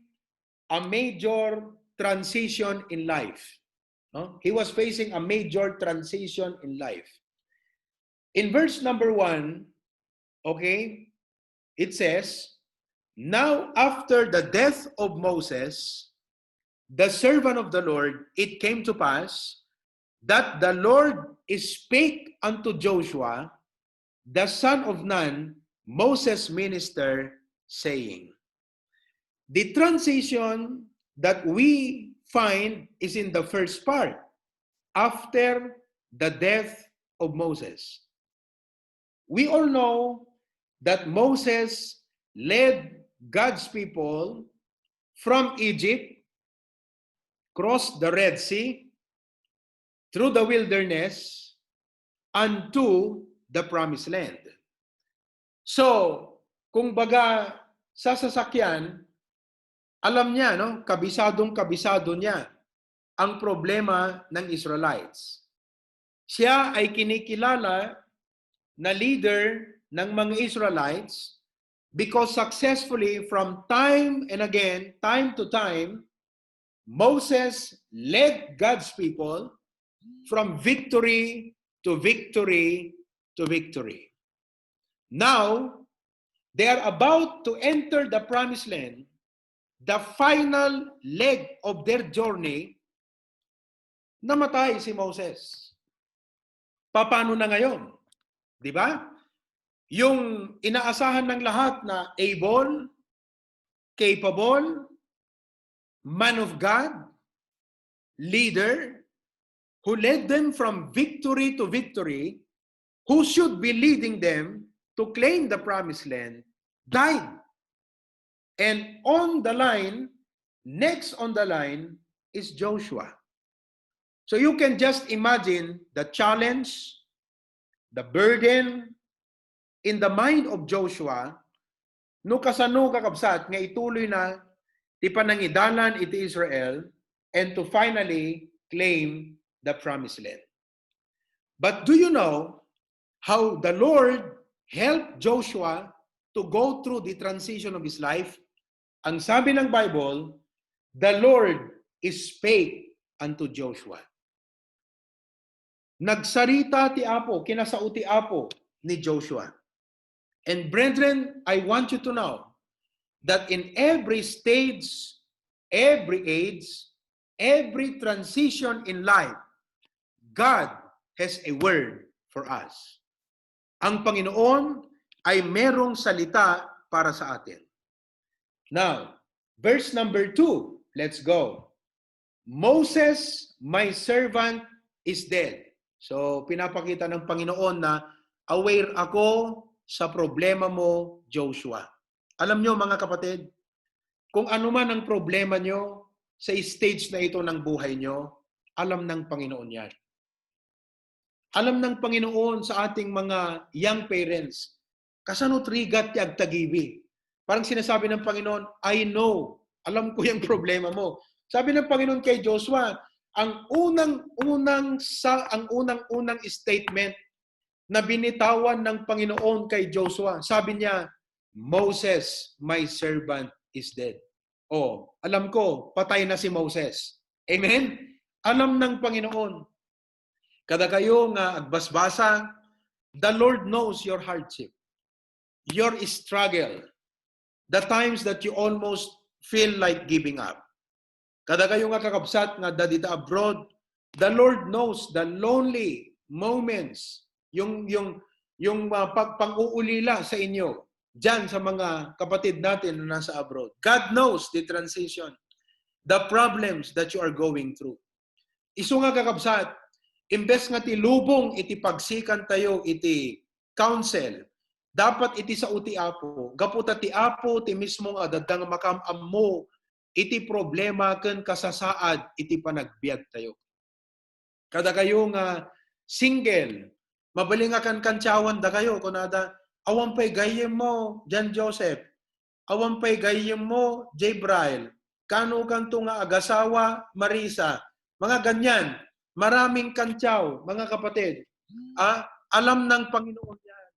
a major transition in life. No? He was facing a major transition in life. In verse number 1, okay, it says, now after the death of Moses, the servant of the Lord, it came to pass that the Lord spake unto Joshua, the son of Nun, Moses' minister, saying. The transition that we find is in the first part, after the death of Moses. We all know that Moses led God's people from Egypt, crossed the Red Sea, through the wilderness, unto the promised land. So, kung baga sa sasakyan, alam niya, no, kabisado niya ang problema ng Israelites. Siya ay kinikilala na leader ng mga Israelites because successfully from time and again, time to time, Moses led God's people from victory to victory to victory. Now, they are about to enter the promised land, the final leg of their journey. Namatay si Moses. Paano na ngayon? Di ba? Yung inaasahan ng lahat na able, capable, man of God, leader, who led them from victory to victory, who should be leading them to claim the promised land, died. And on the line, next on the line is Joshua. So you can just imagine the challenge, the burden in the mind of Joshua, no kasano kakabsat nga ituloy na ti panangidalan iti Israel and to finally claim the promised land. But do you know how the Lord helped Joshua to go through the transition of his life? Ang sabi ng Bible, the Lord spake unto Joshua. Nagsarita ti Apo, kinasauti Apo ni Joshua. And brethren, I want you to know that in every stage, every age, every transition in life, God has a word for us. Ang Panginoon ay merong salita para sa atin. Now, verse number 2, let's go. Moses, my servant, is dead. So, pinapakita ng Panginoon na aware ako sa problema mo, Joshua. Alam nyo mga kapatid, kung ano man ang problema nyo sa stage na ito ng buhay nyo, alam ng Panginoon yan. Alam ng Panginoon sa ating mga young parents, kasano trigat ti agtagibi. Parang sinasabi ng Panginoon, I know, alam ko yung problema mo. Sabi ng Panginoon kay Joshua, ang unang statement na binitawan ng Panginoon kay Joshua, sabi niya, Moses, my servant, is dead. Oh, alam ko, patay na si Moses. Amen? Alam ng Panginoon. Kada kayo nga agbasbasa, the Lord knows your hardship, your struggle, the times that you almost feel like giving up. Kada kayo nga kakabsat nga dadita abroad, the Lord knows the lonely moments, yung pang-uulila sa inyo, dyan sa mga kapatid natin na nasa abroad. God knows the transition, the problems that you are going through. Isu nga kakabsat, imbes nga ti lubong iti pagsikan tayo iti counsel, dapat iti sa uti Apo, gaputa ti Apo ti mismong adadang makamam mo iti problema ken kasasaad iti panagbiag tayo. Kada kayo nga single, mabaling nga kan kantsawan da kayo kunada awan pay gayem mo Jan Joseph, awan pay gayem mo Jabrail, kano kanto nga agasawa Marisa, mga ganyan. Maraming kantsaw, mga kapatid. Alam ng Panginoon yan.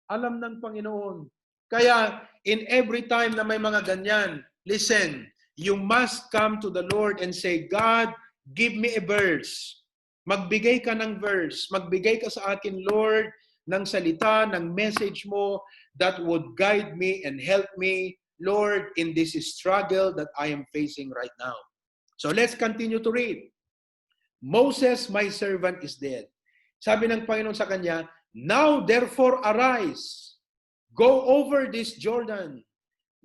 Alam ng Panginoon. Kaya, in every time na may mga ganyan, listen, you must come to the Lord and say, God, give me a verse. Magbigay ka ng verse. Magbigay ka sa akin, Lord, ng salita, ng message mo that would guide me and help me, Lord, in this struggle that I am facing right now. So let's continue to read. Moses, my servant, is dead. Sabi ng Panginoon sa kanya, now therefore arise, go over this Jordan,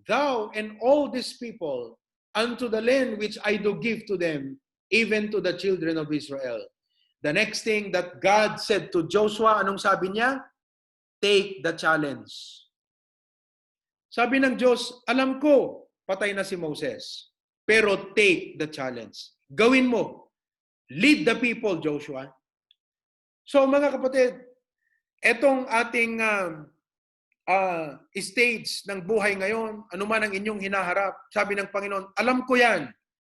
thou and all these people, unto the land which I do give to them, even to the children of Israel. The next thing that God said to Joshua, anong sabi niya? Take the challenge. Sabi ng Diyos, alam ko, patay na si Moses, pero take the challenge. Gawin mo. Lead the people, Joshua. So mga kapatid, etong ating stage ng buhay ngayon, anuman ang inyong hinaharap, sabi ng Panginoon, alam ko yan.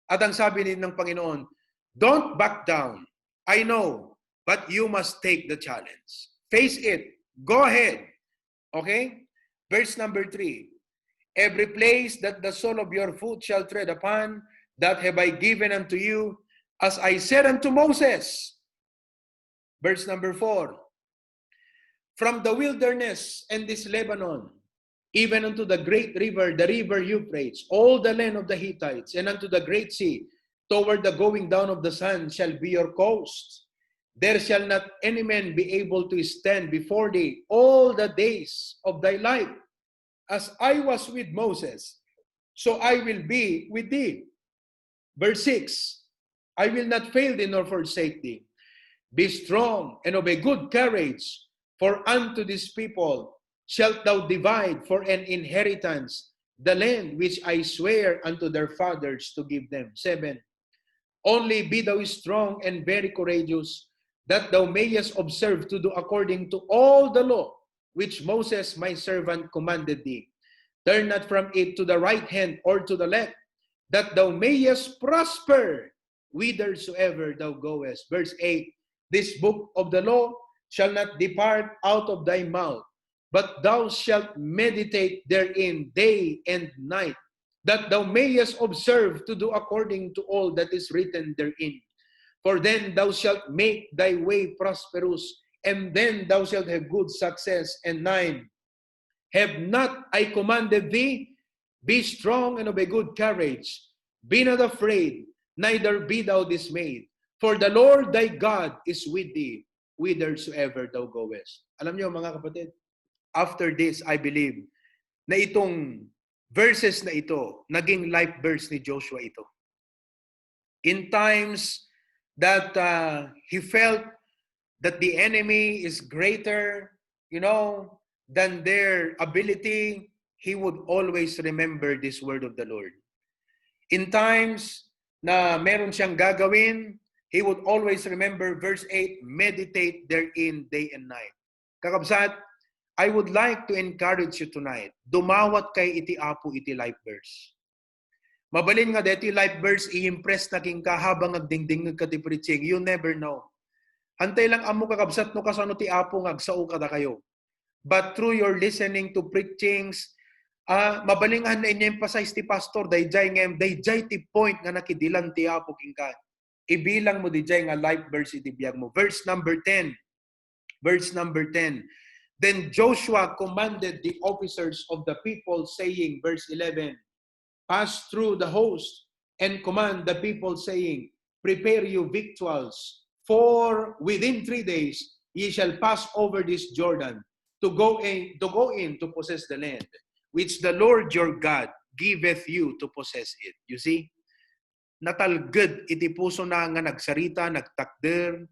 At ang sabi din ng Panginoon, don't back down. I know, but you must take the challenge. Face it. Go ahead. Okay? Verse number 3. Every place that the sole of your foot shall tread upon, that have I given unto you, as I said unto Moses, Verse number 4. From the wilderness and this Lebanon, even unto the great river, the river Euphrates, all the land of the Hittites, and unto the great sea, toward the going down of the sun shall be your coast. There shall not any man be able to stand before thee all the days of thy life. As I was with Moses, so I will be with thee. Verse 6, I will not fail thee nor forsake thee. Be strong and of a good courage, for unto this people shalt thou divide for an inheritance the land which I swear unto their fathers to give them. 7. Only be thou strong and very courageous, that thou mayest observe to do according to all the law which Moses my servant commanded thee. Turn not from it to the right hand or to the left, that thou mayest prosper whithersoever thou goest. Verse 8, this book of the law shall not depart out of thy mouth, but thou shalt meditate therein day and night, that thou mayest observe to do according to all that is written therein. For then thou shalt make thy way prosperous, and then thou shalt have good success. And 9, have not I commanded thee? Be strong and of a good courage. Be not afraid, neither be thou dismayed. For the Lord thy God is with thee, whithersoever thou goest. Alam niyo mga kapatid, after this, I believe na itong verses na ito, naging life verse ni Joshua ito. In times that he felt that the enemy is greater, than their ability, he would always remember this word of the Lord. In times na meron siyang gagawin, he would always remember verse 8, meditate therein day and night. Kakabsat, I would like to encourage you tonight, dumawat kay iti apo iti life verse. Mabalin nga deti life verse, i-impress na king ka habang agdingding ka ti preaching, you never know. Antay lang amo kakabsat no kasano ti apo ngagsao kada kayo. But through your listening to preachings, mabalingan na in-emphasize ti pastor, dayjay ngem, dayjay ti point nga nakidilan ti apo kingka. Ibilang mo dayjay nga life verse iti biyag mo. Verse number 10. Verse number 10. Then Joshua commanded the officers of the people, saying, verse 11, pass through the host and command the people, saying, prepare you victuals, for within 3 days ye shall pass over this Jordan, to go in to possess the land, which the Lord your God giveth you to possess it. You see? Natalged iti puso na nga nagsarita, nagtakder,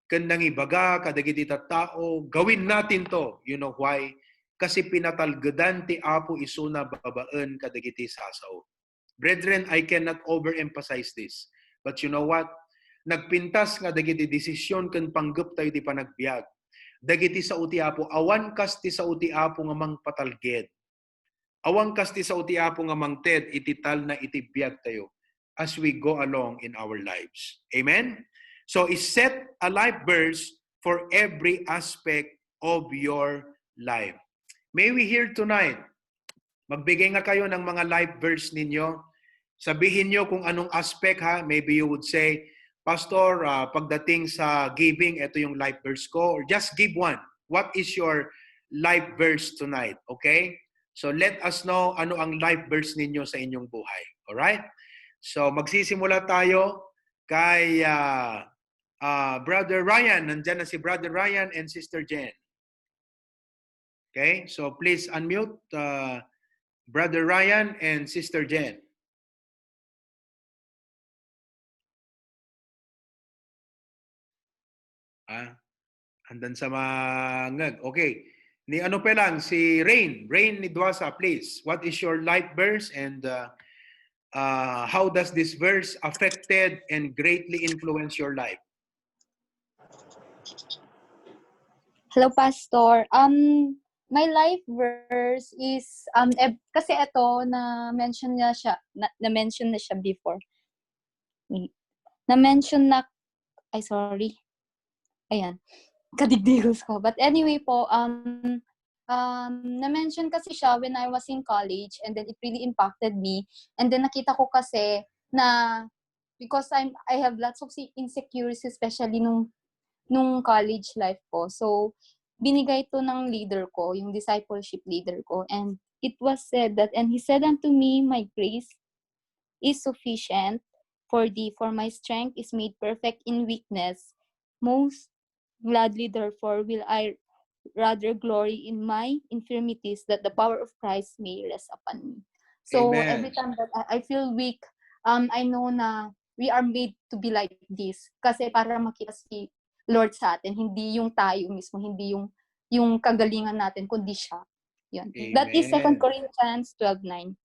ken nangibaga kadagiti tattao, gawin natin to. You know why? Kasi pinatalgedan ti Apo isuna babaan kadagiti sasao. Brethren, I cannot overemphasize this. But you know what? Nagpintas nga dagiti desisyon ken panggep tayo ti panagbiag. Dagiti sa uti Apo, awan kas ti sa uti Apo nga mang patalged. Awan kas ti sa uti Apo nga mang ted itital na itibiyag tayo as we go along in our lives. Amen? So, set a life verse for every aspect of your life. May we hear tonight, magbigay nga kayo ng mga life verse ninyo. Sabihin nyo kung anong aspect ha. Maybe you would say, Pastor, pagdating sa giving, ito yung life verse ko. Or just give one. What is your life verse tonight? Okay? So let us know ano ang life verse ninyo sa inyong buhay. Alright? So magsisimula tayo kay Brother Ryan. Nandyan na si Brother Ryan and Sister Jen. Okay? So please unmute Brother Ryan and Sister Jen. Andan sa mangag. Okay. Ni ano pa lang, si Rain. Rain ni Dwasa, please. What is your life verse and how does this verse affected and greatly influence your life? Hello, Pastor. My life verse is kasi ito na-mention na siya before. Na-mention na sorry. Ayan. Kadigdigos ko. But anyway po, na-mention kasi siya when I was in college and then it really impacted me. And then nakita ko kasi na because I have lots of insecurities, especially nung nung college life ko. So, binigay to ng leader ko, yung discipleship leader ko. And it was said that, and he said unto me, my grace is sufficient for thee, for my strength is made perfect in weakness. Most gladly, therefore, will I rather glory in my infirmities, that the power of Christ may rest upon me. So every Amen. time that I feel weak, I know na we are made to be like this. Kasi para makita si Lord sa atin, hindi yung tayo mismo, hindi yung kagalingan natin, kundi siya. Yun. That is 2 Amen. Corinthians 12:9.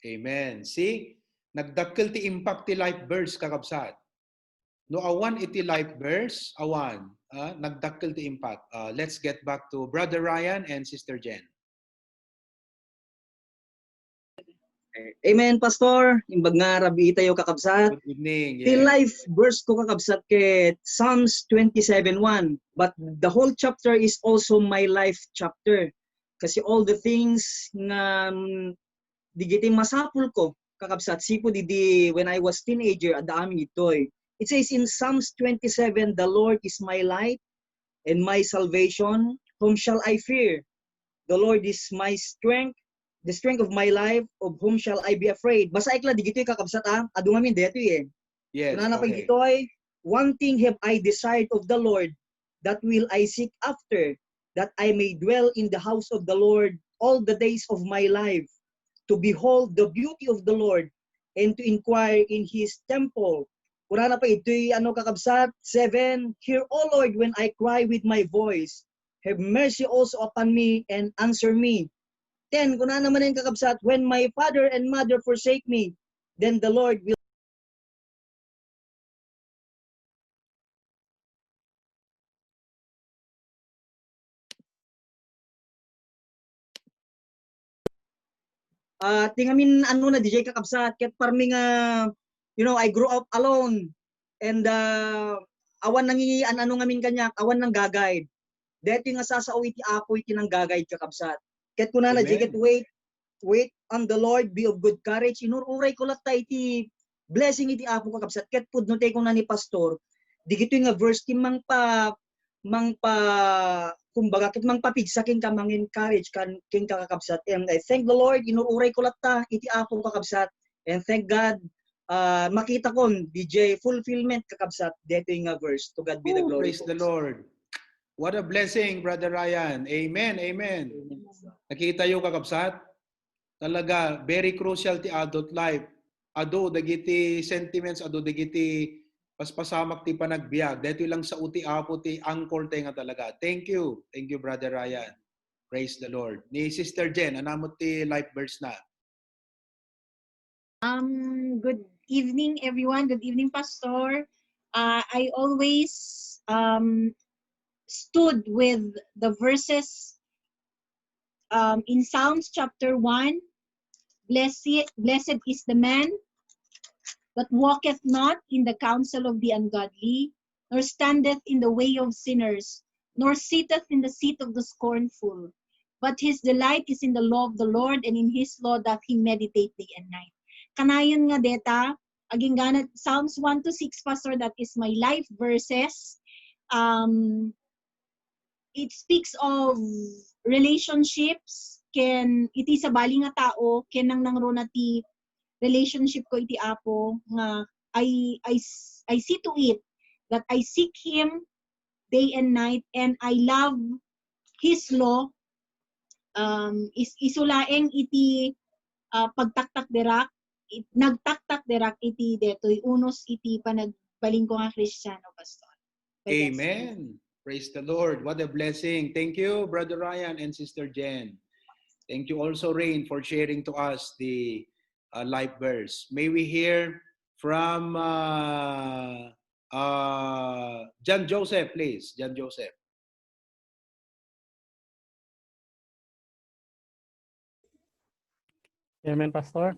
Amen. See? Nagdakkel ti impact ti life verse kakabsat. No awan iti life verse, awan. Nagdakkel ti impact. Let's get back to Brother Ryan and Sister Jen. Amen, Pastor. Imbag nga rabi tayo kakabsat. Good evening. Ti Yes. life verse ko kakabsat ket Psalms 27:1. But the whole chapter is also my life chapter. Kasi all the things nga digiti masapul ko kakabsat sipo didi when I was teenager at the amin itoy. It says in Psalms 27, the Lord is my light and my salvation. Whom shall I fear? The Lord is my strength, the strength of my life. Of whom shall I be afraid? Basa ikla digitoy kakabsat adu ngamin deto eh. Yes, Kuna na okay. pagitoy, one thing have I desired of the Lord, that will I seek after, that I may dwell in the house of the Lord all the days of my life, to behold the beauty of the Lord, and to inquire in His temple. Kuna na pa ito'y kakabsat, 7, Hear, O Lord, when I cry with my voice. Have mercy also upon me, and answer me. 10, kuna naman yung kakabsat, when my father and mother forsake me, then the Lord will tingamin na DJ kakabsat ket parmi nga I grew up alone and awan nangi ano ngamin kanyak awan nang gagayad deti nga sasao iti apo iti nang gagayad kakabsat ket kunana DJ ket wait on the Lord, be of good courage. Inururay ko latta iti blessing iti apo kakabsat ket pudno tay kung na ni pastor digito nga verse ti mangpa kumbaga ket mangpapigsakin ka mang-encourage kan king kakabsat. And I thank the Lord, inuuray ko latta iti apo kakabsat, and thank God makita kon DJ fulfillment kakabsat deto nga verse. To God be the glory. Praise the Lord. What a blessing, Brother Ryan. Amen, amen. Nakita yung kakabsat? Talaga, very crucial ti adult life. Ado, dagiti sentiments, ado, dagiti paspasamak ti panagbiag. Dito lang sa uti apo ti angkor tayo nga talaga. Thank you. Thank you, Brother Ryan. Praise the Lord. Ni Sister Jen, anamot ti life verse na. Good evening, everyone. Good evening, Pastor. I always stood with the verses in Psalms chapter 1. Blessed is the man that walketh not in the counsel of the ungodly, nor standeth in the way of sinners, nor sitteth in the seat of the scornful. But his delight is in the law of the Lord, and in his law doth he meditate day and night. Kanayon nga deta, aging ganat, Psalms 1 to 6, Pastor, that is my life verses. It speaks of relationships, iti sa bali nga tao, nang rona ti relationship ko iti apo, nga I see to it that I seek him day and night, and I love his law. Isulaeng iti pagtaktak derak, nagtaktak derak iti detoy unos iti panagbaling ko nga Kristiyano, Pastor. Amen. Praise the Lord. What a blessing. Thank you, Brother Ryan and Sister Jen. Thank you also, Rain, for sharing to us the life verse. May we hear from John Joseph, please. John Joseph. Amen, Pastor.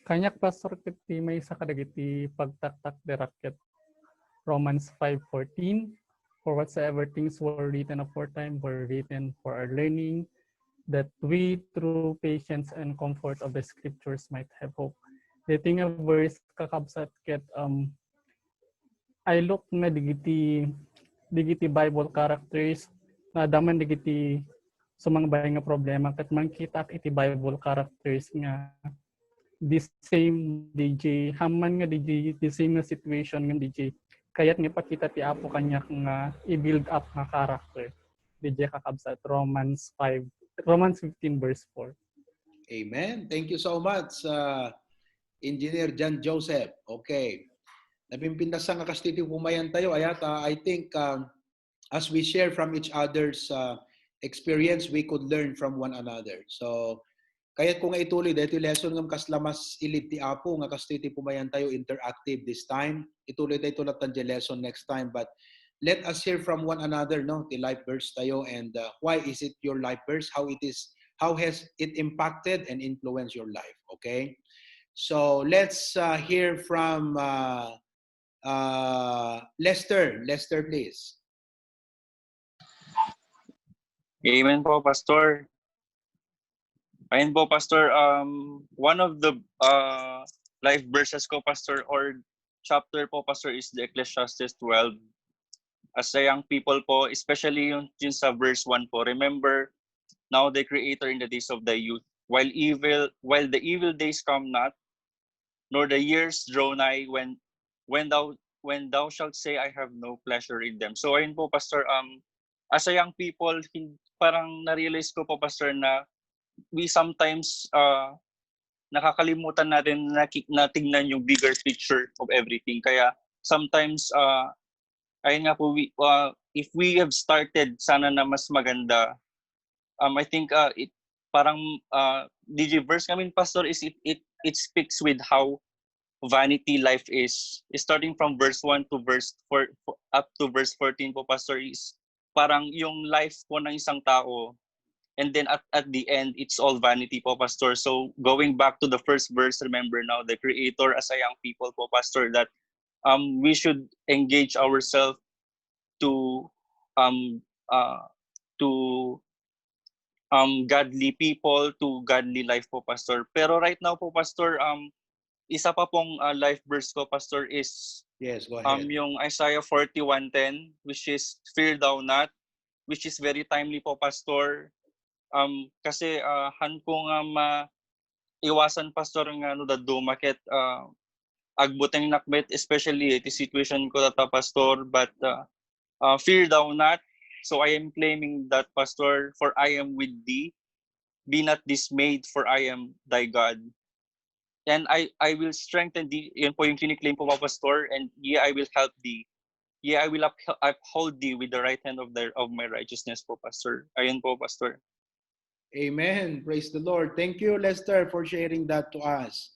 Kanyak, Pastor, kiti may isa kadagiti pagtaktak de raket. Romans 5:14. For whatsoever things were written aforetime were written for our learning, that we through patience and comfort of the scriptures might have hope. The thing of verse kakabsat ket I look nga digiti digiti Bible characters na daman digiti sumangbay nga problema ket mangkita iti Bible characters nga the same DJ haman nga DJ the same nga situation nga DJ kayat nga pakita ti Apo kanya nga i-build up nga character DJ kakabsat Romans 15 verse 4. Amen. Thank you so much, Engineer John Joseph. Okay. Napimpindasan nga kastiti pumayan tayo. Ayata, I think as we share from each other's experience, we could learn from one another. So, kaya kung ituloy, dito lesson ng kaslamas ilid ti Apo, nga kastiti pumayan tayo interactive this time. Ituloy tayo tulad ng lesson next time. But let us hear from one another, no? Ti life verse tayo and why is it your life verse? How has it impacted and influenced your life? Okay? So, let's hear from Lester. Lester, please. Amen po, Pastor. Ayun po, Pastor. One of the life verses ko, Pastor, or chapter po, Pastor, is the Ecclesiastes 12. As a young people po, especially yung sa verse 1 po, remember now the Creator in the days of the youth, while the evil days come not, nor the years draw nigh, when thou shalt say, I have no pleasure in them. So ayun po, Pastor, as a young people, parang na-realize ko po, Pastor, na we sometimes nakakalimutan natin na tingnan yung bigger picture of everything. Kaya sometimes, ayun nga po, if we have started sana na mas maganda, I think it parang DJ verse kami, Pastor, is it speaks with how vanity life is. Starting from verse 1 to verse 4 up to verse 14 po, Pastor, is parang yung life po ng isang tao, and then at the end it's all vanity po, Pastor. So going back to the first verse, remember now the Creator as a young people po, Pastor, that we should engage ourselves to godly people, to godly life po, Pastor. Pero right now po, Pastor, isa pa pong life verse ko, Pastor, is yes, go ahead. Yung Isaiah 41:10, which is fear thou not, which is very timely po, Pastor. Kasi han ko nga maiwasan, Pastor, nga no daddo market agbuteng nakbet, especially the situation ko data, Pastor, but fear thou not. So I am claiming that, Pastor, for I am with thee. Be not dismayed, for I am thy God. And I will strengthen thee. Yun po yung kiniklaim po, Pastor. And I will help thee. I will uphold thee with the right hand of my righteousness po, Pastor. Ayun po, Pastor. Amen. Praise the Lord. Thank you, Lester, for sharing that to us.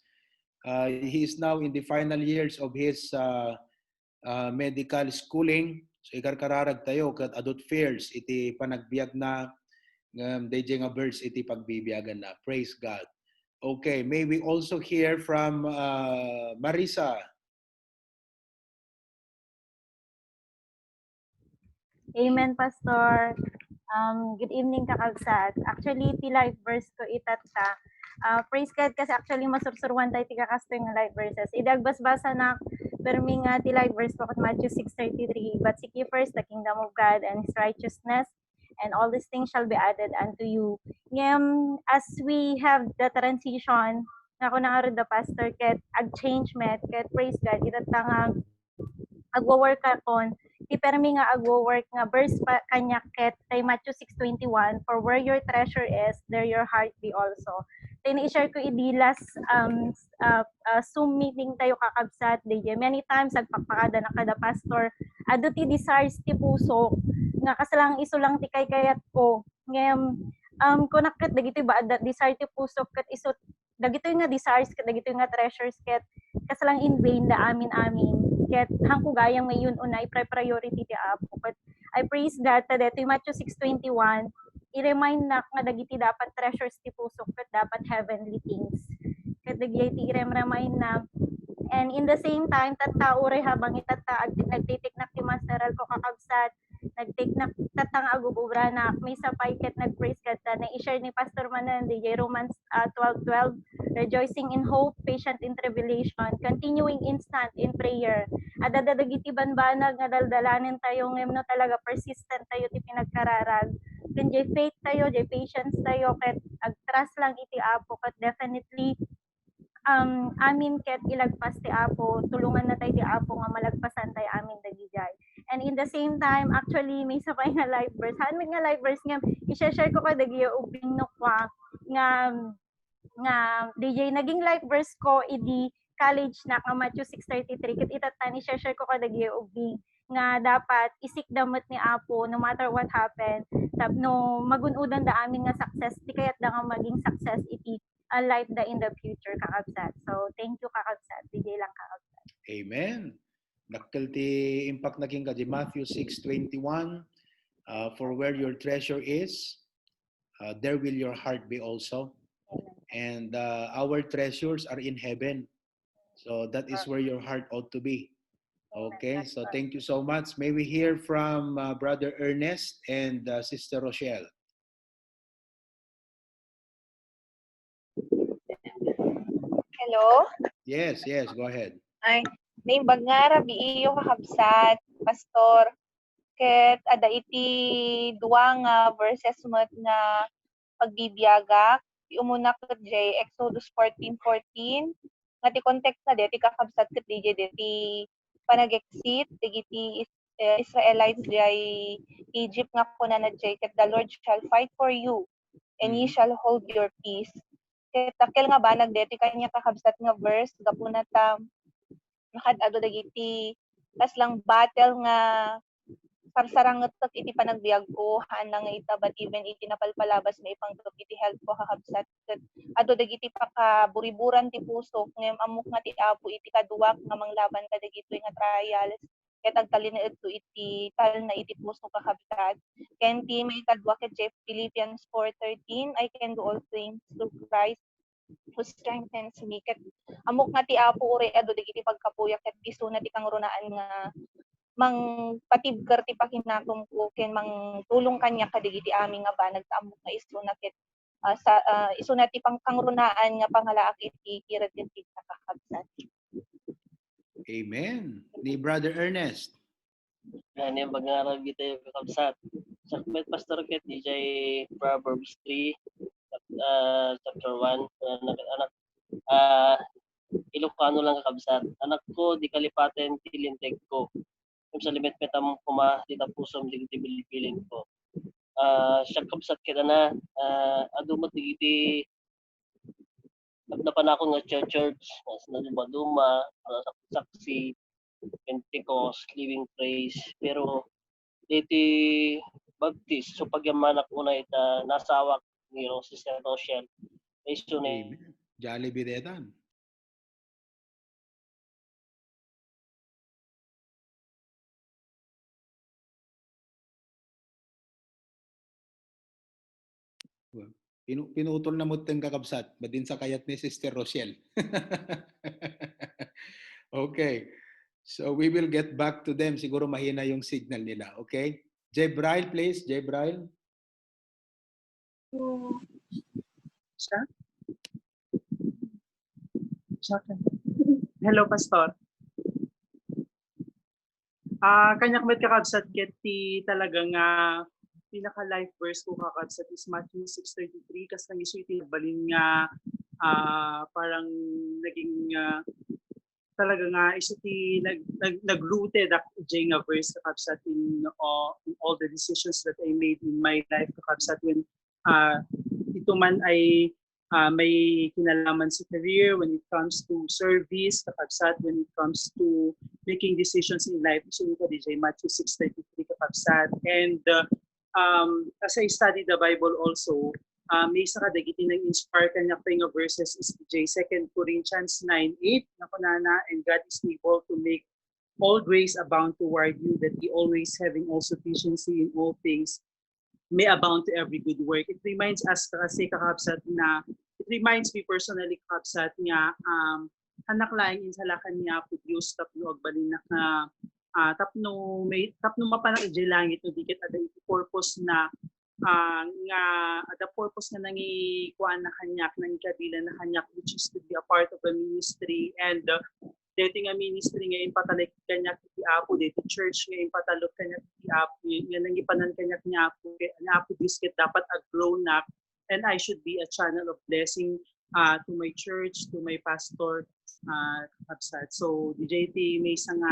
He is now in the final years of his medical schooling. So ikarkararag tayo kat adult fairs iti panagbiag na DJ nga verse iti pagbibiyagan na. Praise God. Okay, may we also hear from Marisa. Amen, Pastor. Good evening, kakabsat. Actually, ti life verse ko itata. Praise God kasi actually masursurwan tayo ti kakastoy nga life verses. Idagbasbasa na permi nga ti life verse ko kat Matthew 6:33. But seek ye first the kingdom of God and His righteousness, and all these things shall be added unto you. As we have the transition, nga ko na the pastor, ket ag-changement, ket praise God, itata nga agwo-work akon, ipermi nga agwo-work nga verse pa kanya ket kay Matthew 6:21, for where your treasure is, there your heart be also. Tini-share ko idilas Zoom meeting tayo kakabsat DJ. Many times agpakpakada na kada pastor, ado ti desires ti puso nga kasalang iso lang ti kayat ko. Ngem kunakit dagiti ba desire ti puso ket iso dagito nga desires ket dagito nga treasures ket kasalang in vain da amin ket hangko gayang may yun unay priority ti Apo. But I praise God ta dito Matthew 6:21, i-remind na nga dagiti dapat treasures ti puso ket dapat heavenly things. Ket dagiti i-remind na, and in the same time tatta ure habang itata nagtitiknak ti masteral ko kakabsat nag-take na tatang agububra na may sapay ket nag-praise God ta na i-share ni Pastor Manan DJ Romans 12:12, rejoicing in hope, patient in tribulation, continuing instant in prayer. Adadadagiti banbanag nga daldalanin tayo ngem no talaga persistent tayo ti pinagkararag. Ken jay faith tayo, jay patience tayo ket ag-trust lang iti Apo ket definitely amin ket ilagpas ti Apo, tulungan na tayo ti Apo nga malagpasan tayo amin dagijay. And in the same time, actually may sabay nga live verse. Hanmi nga live verse nga i-share ko kadagiyo ubing no kwa nga DJ naging live verse ko idi college na nga Matthew 6:33 ket itatani share ko kadagiyo ubing nga dapat isik damot ni Apo no matter what happen. No magunudan da amin nga success ti kayat da nga maging success iti a life da in the future kakabsat. So thank you kakabsat. DJ lang kakabsat. Amen. Nakkel ti impact naging ka di Matthew 6:21, for where your treasure is, there will your heart be also. And our treasures are in heaven. So that is where your heart ought to be. Okay, so thank you so much. May we hear from Brother Ernest and Sister Rochelle. Hello? Yes, go ahead. Ay, name bagngara biiyo kakabsat, pastor. Ket ada iti duwa nga verses met nga pagbibiyagak. Umuna ket jay Exodus 14:14. Nga ti context na ti kakabsat ket DJ ti panag-exit digiti Israelites jay Egypt nga kunana jay ket the Lord shall fight for you and ye shall hold your peace. Ket takkel nga banag deti kanya kakabsat nga verse gapuna ta nakadado dagiti tas lang battle nga sarsaranget iti panagbiag ko hanang nga ita but even iti napalpalabas na ipangtup iti health ko kakabsat ket ado dagiti pakaburiburan ti puso ngem amok nga ti Apo iti kaduak nga manglaban ka dagitoy nga trials ket agtalinaed to iti tal na iti puso kakabsat ken ti may kaduak ket Philippians 4:13 I can do all things through Christ who strengthens me ket amok nga ti Apo ore ado dagiti pagkapuyak ket isu na ti kangrunaan nga mang patibker ti pakinakom ko ken mang tulong kanya kadigiti aming nga banag amok nga isu na ket isu na ti pangkangrunaan nga pangalaak iti kirad ken ti kakabsat. Amen. Ni Brother Ernest. Yan yung mag-aaral kita kakabsat. Sa Pastor Ket, DJ Proverbs 3, chapter 1, anak, Ilocano lang kakabsat. Anak ko, di kalipaten tilinteg ko. Kung sa limit metam kuma, di tapusom di bilipilin ko. Siya kabsat kita na, adumot di napanakon nga church, na duma-duma, saksi, Pentecost, Living Praise, pero iti Baptist, so pagyamanak una ita nasawak ni Sister Rochelle. Iso na Jollibee detan. Pinutol na mo teng kakabsat, badin sa kayat ni Sister Rochelle. Okay. So we will get back to them. Siguro mahina yung signal nila. Okay? Jebrail, please. Jebrail. Hello, Pastor. Kanyak met kakabsat ket ti talaga nga pinaka-life verse ko kakabsat is Matthew 6:33 kas nang isu iti balin nga parang naging talaga nga isu ti nag-rooted ak nga verse kakabsat in all the decisions that I made in my life kakabsat when ito man ay may kinalaman sa career, when it comes to service, kakabsat, when it comes to making decisions in life. So ito DJ Matthew 6:33 kakabsat. And as I study the Bible also, may isa kadagiti nang inspire kanya nga verses is DJ 2 Corinthians 9:8 na kunana, and God is able to make all grace abound toward you, that He always having all sufficiency in all things may abound to every good work. It reminds us kasi kakabsat na, it reminds me personally kakabsat nga, anak laing insalakan niya po Diyos tapno agbalin na tapno mapanak iti langit no diket ada iti purpose na nga ada purpose nga nangi kuan na kanyak nang kabila na kanyak which is to be a part of the ministry and dito nga ministry nga impatalik kanyak iti apo dito church nga impatalok kanyak iti apo nga nangipanan kanyak ni apo na apo disket dapat grow na and I should be a channel of blessing to my church, to my pastor kapsat. So DJT may isang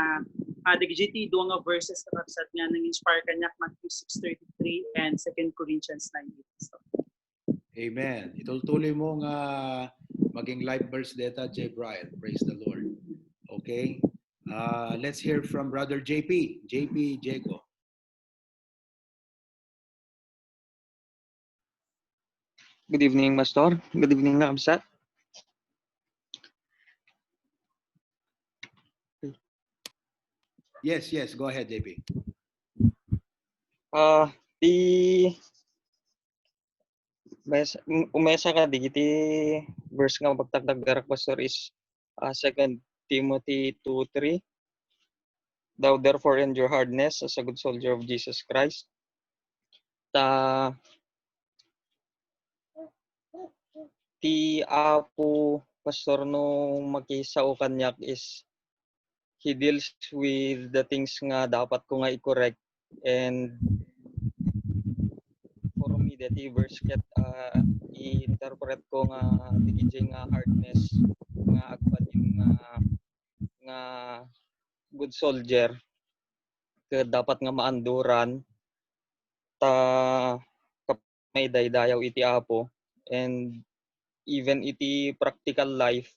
DJT duwa nga verses kapsat nga nang inspire kanyak Matthew 6:33 and 2 Corinthians 9:8. So, Amen. Ituloy mo nga maging live verse data, J. Brian. Praise the Lord. Okay. Let's hear from Brother JP. JP Jago. Good evening, Pastor. Good evening, Kamsat. Yes, yes. Go ahead, JP. Di umesa ka di verse nga pagtagdag Pastor is 2 Timothy 2:3. Thou therefore endure hardness as a good soldier of Jesus Christ. Ti apo Pastor no makisao kanyak is he deals with the things nga dapat ko nga i-correct and for me that verse ket i-interpret ko nga DJ nga hardness nga agpadin nga good soldier ke dapat nga maanduran may daydayaw iti apo and even iti practical life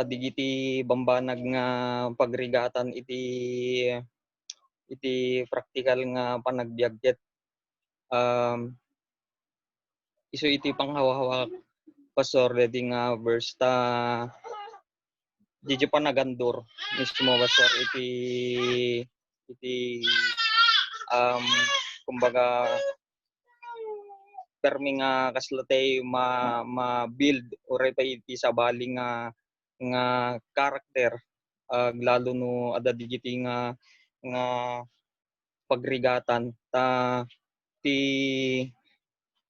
digiti bambanag nga pagrigatan iti practical nga panagbiag ket iso iti panghawa-hawa Pastor ready nga verse di panagandur mismo Pastor iti kumbaga permi nga kaslatay ma-build or iti sabali nga karakter lalo no ada digiti nga pagrigatan ti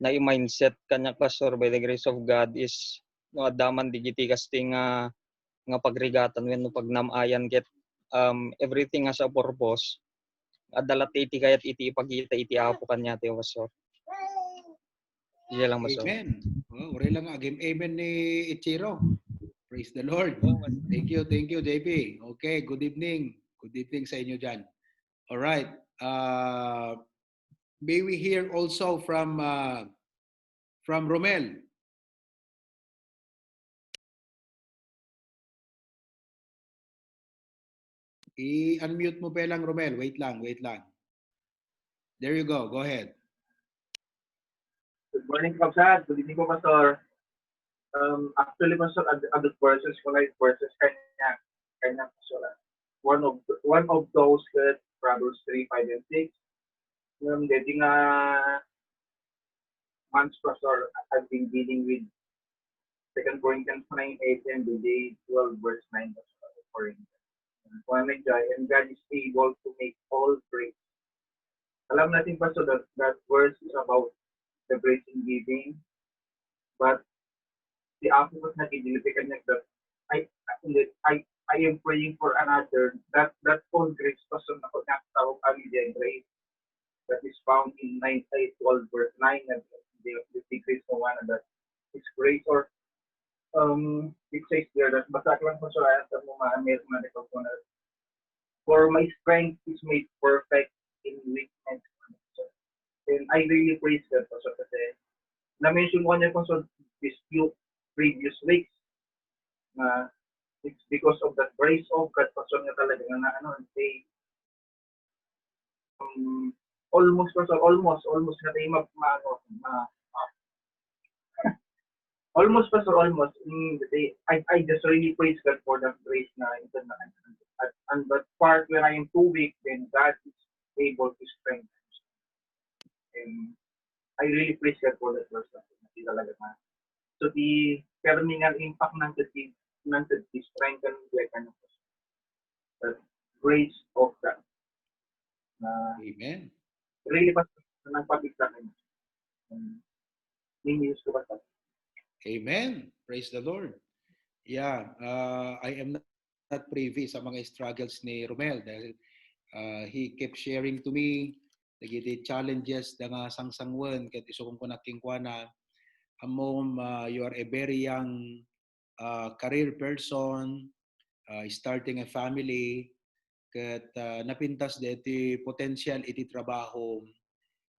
na mindset kanya Pastor by the grace of God is no adaman digiti kasti nga pagrigatan wenno pagnamayan ket everything has a purpose adalat iti kayat iti ipagita iti apo kanya ti Pastor. Iya lang Pastor. Amen. Uri lang amen ni Ichiro. Praise the Lord. Thank you, JP. Okay, good evening. Good evening sa inyo dyan. All right. May we hear also from Romel. I-unmute mo pa lang, Romel. Wait lang. There you go. Go ahead. Good morning, Kapsat. Good evening po, Pastor. Actually, Pastor, other verses, collect verses, kanya, Pastor. One of those that Proverbs 3, 5, and 6. Getting months, Pastor, I've been dealing with 2 Corinthians 9, 8, and the day 12, verse 9, Pastor. And God is able to make all grace. Alam natin, Pastor, that verse is about the grace in giving, but the apo was nagidilipikan niya that I am praying for another that all grace Pastor na tawag kami the grace that is found in 9:12 verse 9 and the grace of one that is grace or it says there that basta ko lang Pastor ayan sa mga medical for my strength is made perfect in weakness. And I really praise God Pastor kasi na-mention ko niya Pastor this few previous weeks na it's because of the grace of God Pastor nga talaga na they almost Pastor almost na tayo almost Pastor almost I just really praise God for that grace na ito na and that part when I am too weak then God is able to strengthen. And I really praise God for that verse. Talaga na. So the permanent impact ng strengthen like that grace of God. Amen. Really pa ng pag-examine. Nini-use ko ba ito? Amen. Praise the Lord. Yeah, I am not privy sa mga struggles ni Romel dahil he kept sharing to me the challenges da nga sangsangwan ket isukong ko naking kuana amom you are a very young career person, starting a family ket napintas deti potential iti trabaho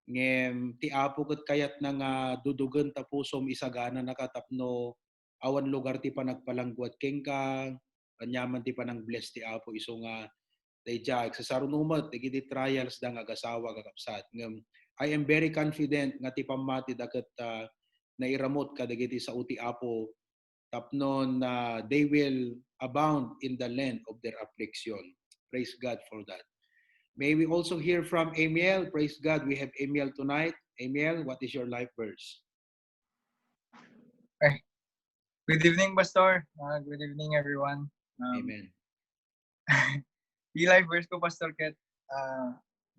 ngem ti apo ket kayat na nga dudugen ta pusom isagana nakatapno awan lugar ti panagpalangguat kengka kanyaman ti panang bless ti apo iso nga dayjay sa sarunumat digiti trials da nga agasawa kakapsat ngem I am very confident nga ti pamati daket nairamot kadagiti sa uti apo tapnon they will abound in the land of their affliction. Praise God for that. May we also hear from Amiel. Praise God, we have Amiel tonight. Amiel, what is your life verse? Okay. Good evening, Pastor. Good evening, everyone. Amen. The life verse ko, Pastor Ket,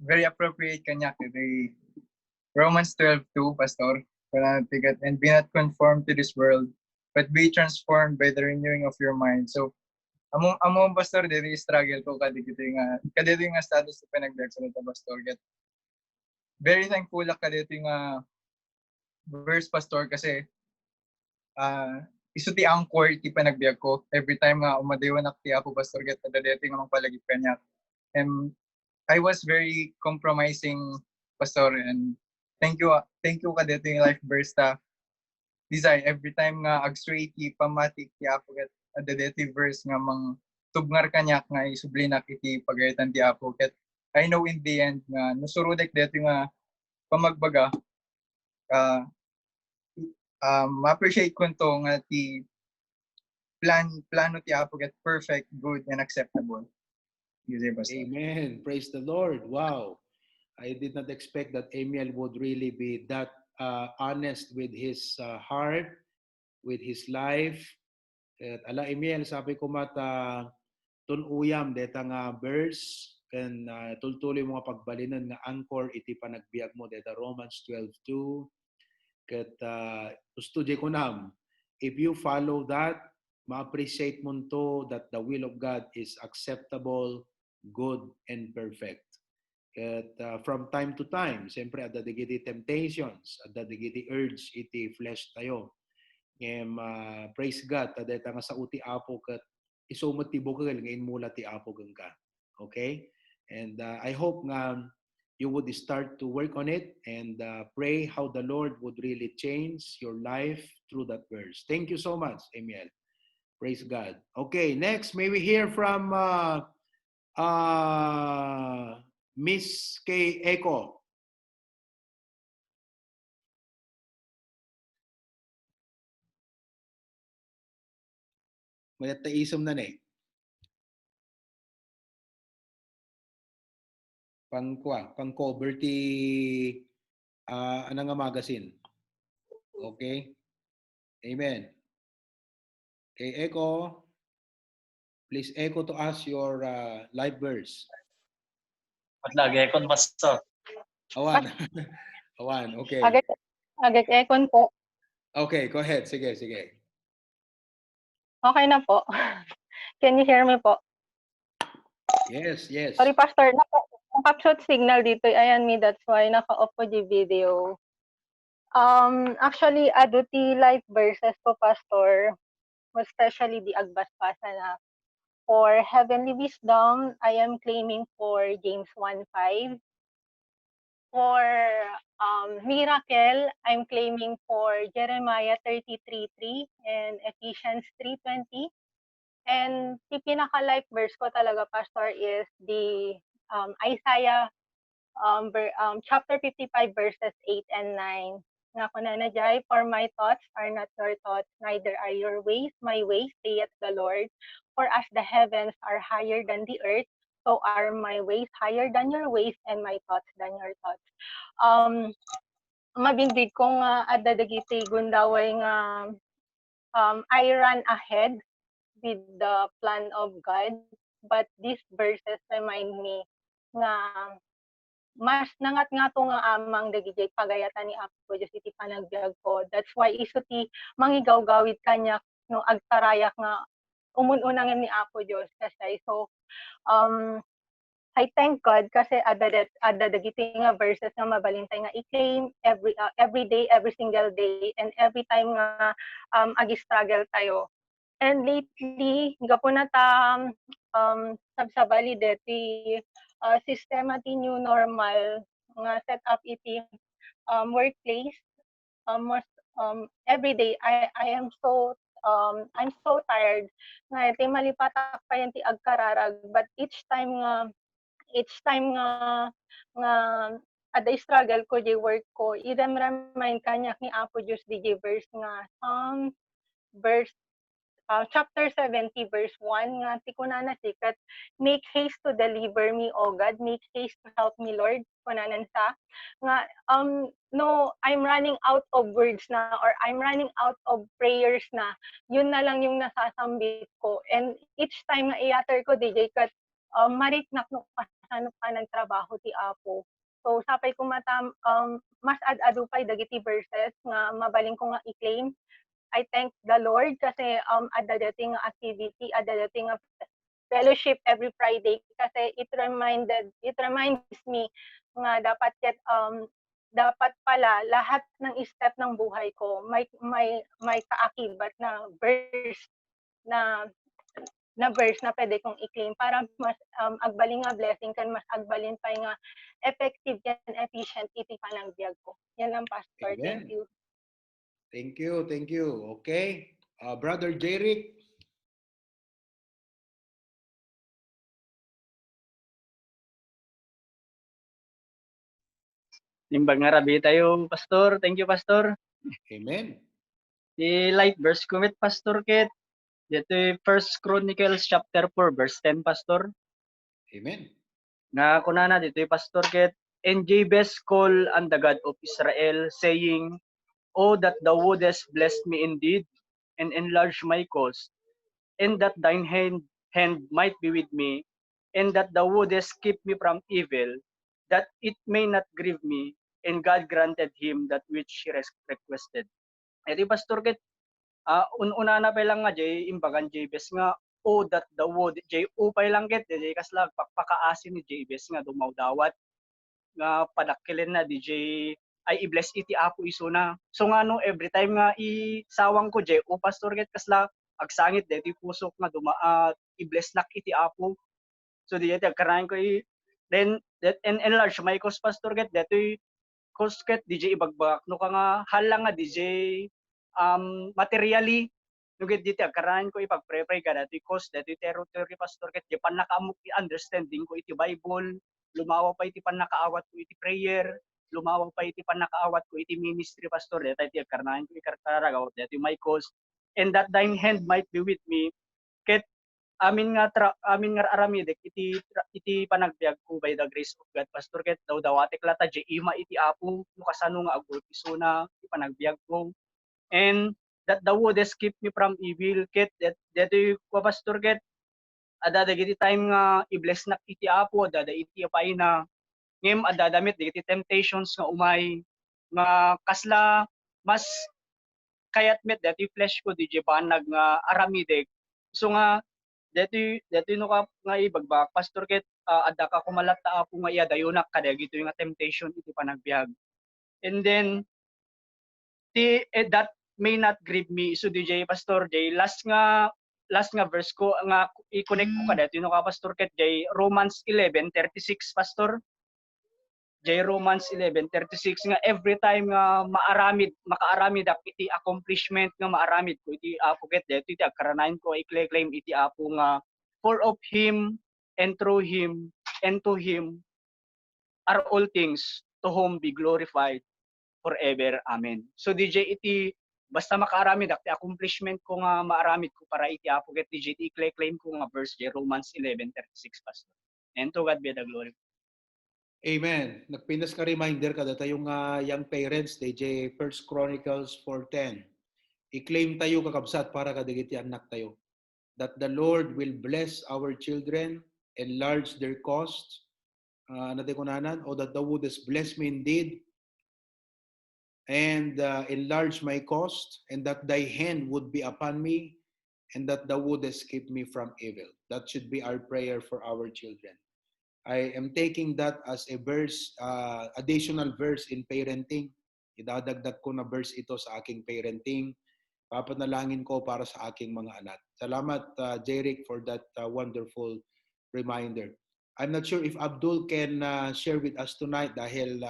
very appropriate kanya kay Romans 12:2, Pastor. And be not conformed to this world, but be transformed by the renewing of your mind. So, among Pastor, dili struggle ko kadito nga status sa pinagdagsa sa Pastor Ket. Very thankful ako kadito nga verse, Pastor, kasi iso ti anchor ti panagbiag ko every time nga umadayon ti ako, Pastor Ket, adadeti nga palagip kanya. And I was very compromising, Pastor, and thank you kadito yung life verse ta design every time nga ag-straight ti pamatik ti ako ket adadeti verse nga mang tubngar kanyak nga isublinak iti pagayatan ti ako ket I know in the end nga nusurudek dito nga pamagbaga ma-appreciate ko to nga ti plano ti apo get perfect, good, and acceptable. Amen. Praise the Lord. Wow. I did not expect that Amiel would really be that honest with his heart, with his life. At ala Amiel, sabi ko mata tunuyam deta nga verse kan tultuloy mga pagbalinan nga anchor iti panagbiag mo deta Romans 12:2. Ket ustudyo ko nam, if you follow that, ma-appreciate mo to that the will of God is acceptable, good, and perfect. At from time to time, siyempre at digiti temptations, at digiti urge iti flesh tayo. Praise God, tadeta nga sa uti apo kat isumot ti bukal ngayon mula ti apo ka. Okay? And I hope nga you would start to work on it and pray how the Lord would really change your life through that verse. Thank you so much, Amiel. Praise God. Okay, next, may we hear from Miss K. Echo. May taisom na ne. Pang-cover ti nga magazine. Okay? Amen. Okay, Echo, please echo to us your live verse. Lagi ekon, Pastor. Awan. Awan, okay. Agad ekon po. Okay, go ahead. Sige. Okay na po. Can you hear me po? Yes. Sorry, Pastor. Nakapshot signal dito. Ayan me, that's why naka-off ko yung video. Actually, aduti life verses po, Pastor, especially the agbasbasa na. For heavenly wisdom, I am claiming for James 1:5. For miracle, I'm claiming for Jeremiah 33:3 and Ephesians 3:20. And the pinaka-life verse ko talaga, Pastor, is the Isaiah chapter 55, verses 8 and 9. Nga ko na najay, for my thoughts are not your thoughts, neither are your ways my ways, saith the Lord. For as the heavens are higher than the earth, so are my ways higher than your ways, and my thoughts than your thoughts. Mabindig kong adadagiti gundaway nga I run ahead with the plan of God but these verses remind me nga mas nangat nga to nga amang dagijay pagayatan ni Apo Diyos iti panagbiag ko. That's why iso ti mangigaw-gawid kanya no agtarayak nga umununangin ni Apo Diyos kasi so I thank God kasi ada dagiti nga verses nga mabalintay nga i-claim every day, every single day, and every time nga agi-struggle tayo. And lately, gapo na ta sabsabali deti sistema ti new normal nga set up iti workplace. Every day I am so I'm so tired nga iti malipatak pa yan ti agkararag, but each time nga aday struggle ko di work ko, remind kanya ni Apo Diyos di verse nga verse chapter 70 verse 1 nga ti kunana sikat, make haste to deliver me, O God, make haste to help me, Lord, kunanan sa nga no, I'm running out of words na, or I'm running out of prayers na, yun na lang yung nasasambit ko, and each time nga iater ko DJ kat mariknak no kasano pa nagtrabaho ti Apo. So sapay ko mata mas adupay dagiti verses nga mabaling ko nga i-claim. I thank the Lord kasi ada dating activity, ada dating fellowship every Friday kasi it reminds me nga dapat pala lahat ng step ng buhay ko may kaakibat na verse na pwede kong i-claim para mas agbaling nga blessing kan mas agbalin pa nga effective and efficient iti panagbiag ko. Yan lang, Pastor. Amen. Thank you. Thank you, thank you. Okay. Brother Jeric. Nimbag nga rabi tayo, Pastor. Thank you, Pastor. Amen. Di light verse kumit, Pastor Kit. Dito 1 Chronicles chapter 4, verse 10, Pastor. Amen. Nga kunana dito, Pastor Kit. And Jabez called on the God of Israel, saying, Oh, that thou wouldest bless me indeed, and enlarge my cause, and that thine hand might be with me, and that thou wouldest keep me from evil, that it may not grieve me. And God granted him that which he requested. Edi Pastor Kit, una na pa lang nga jay imbagan Jabez nga, oh that thou would, jay upay lang kit, jay kaslag pakpakaasin ni Jabez nga dumaw dawat, nga padakilin na DJ ay i-bless iti Apo iso na. So nga no, every time nga isawang ko jay o Pastor Kit kasla agsangit deti pusok nga i-bless nak iti Apo. So di iti agkarayan ko then that and enlarge my cause, Pastor Kit deti cause ket DJ ibagbak no ka nga halang nga DJ materially nugit diti agkarayan ko ipagpray ka dati cause dati territory, Pastor Kit di pa nakaamok understanding ko iti Bible, lumawa pa iti panakaawat ko iti prayer, lumawa pa iti panakaawat ko iti ministry, Pastor. Deta iti agkarnahan ko ikarkaragaw deti my cause, and that thine hand might be with me. Ket amin nga aramidek iti panagbiag ko by the grace of God, Pastor. Ket daw dawatek lata di ima iti Apo no kasano nga agul isuna iti panagbiag ko, and that thou wouldest keep me from evil. Ket deti ko, Pastor. Ket ada dagiti time nga i-bless na iti Apo, ada iti apay na ngem ada damit dagiti temptations nga umay nga kasla mas kayat met dati flesh ko di panag nga aramidek. So nga dati no ka nga ibagbak, Pastor. Ket adda ka kumalat ta Apo nga iya dayunak kadagito nga temptation iti panagbiag. And then that may not grieve me. So DJ Pastor J, last nga verse ko nga i-connect ko kada tino ka, Pastor Ket, J Romans 11:36, Pastor. J Romans 11:36 nga every time nga makaaramid ak iti accomplishment nga maaramid ko iti Apo Ket, dito iti agkaranayon ko i-claim iti Apo nga for of him and through him and to him are all things, to whom be glorified forever. Amen. So DJ iti basta makaaramid ak ti accomplishment ko nga maaramid ko para iti Apo Ket, DJ iti i-claim ko nga verse J Romans 11:36, Pastor. And to God be the glory. Amen. Nagpinas ka reminder kada tayong young parents, DJ 1 Chronicles 4:10. I-claim tayo kakabsat para kadigiti anak tayo. that the Lord will bless our children, enlarge their costs, o that thou wouldest bless me indeed, and enlarge my cost, and that thy hand would be upon me, and that thou wouldest keep me from evil. That should be our prayer for our children. I am taking that as a verse, additional verse in parenting. Idadagdag ko na verse ito sa aking parenting. Papanalangin ko para sa aking mga anak. Salamat, Jeric, for that wonderful reminder. I'm not sure if Abdul can share with us tonight dahil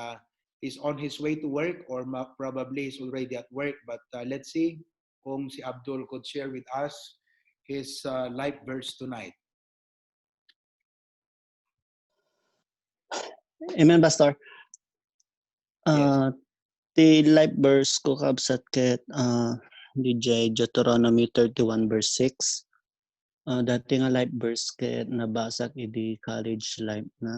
he's on his way to work or probably he's already at work. But let's see kung si Abdul could share with us his life verse tonight. Amen, Pastor. Yes. The life verse ko kabsat ket DJ Deuteronomy 31 verse 6. Dati nga life verse ket nabasa idi college life na.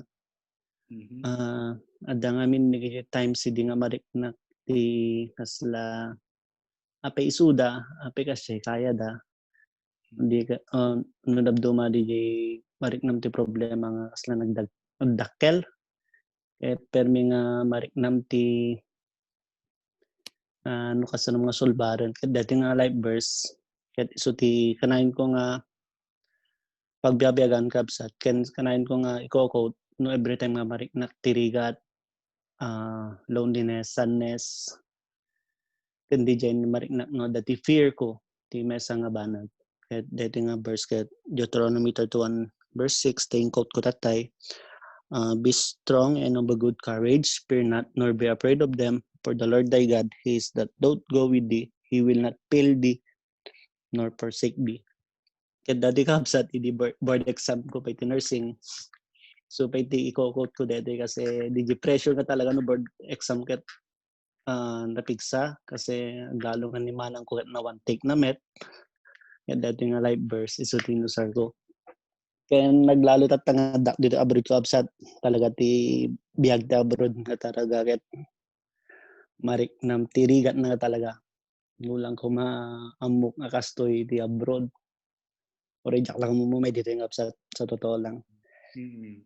Adda nga min nigi times idi nga mariknak ti kasla ape isuda ape kasi kaya da. Hindi ka nudabduma di mariknam ti problema nga kasla nagdakkel. Ket permi nga mariknam ti ano kasi ng mga solbaran ket dati nga life verse ket iso ti kanain ko nga pagbiyabiyagan kabsat ken kanain ko nga iko-quote no every time nga mariknak tirigat loneliness, sadness, ken di jay mariknak no dati fear ko ti mesa nga banag ket dati nga verse ket Deuteronomy 31 verse 6 ting quote ko tatay. Be strong and of a good courage, fear not, nor be afraid of them, for the Lord thy God, he is that doth go with thee, he will not fail thee, nor forsake thee. Kaya dati kabsat, idi board exam ko pa iti nursing. So pa iti i-quote ko dati kasi di pressure ka talaga no board exam ket napigsa kasi lalo nga ni manang ko na one take na met. Kaya dati nga life verse, iso tinusar ko. Kaya naglalo tatanga dito abroad ko absat talaga ti biyag ti abroad nga talaga ket marik nam tirigat na talaga ngulang ko maamok nga kastoy ti abroad or jak lang mo may dito nga absat sa totoo lang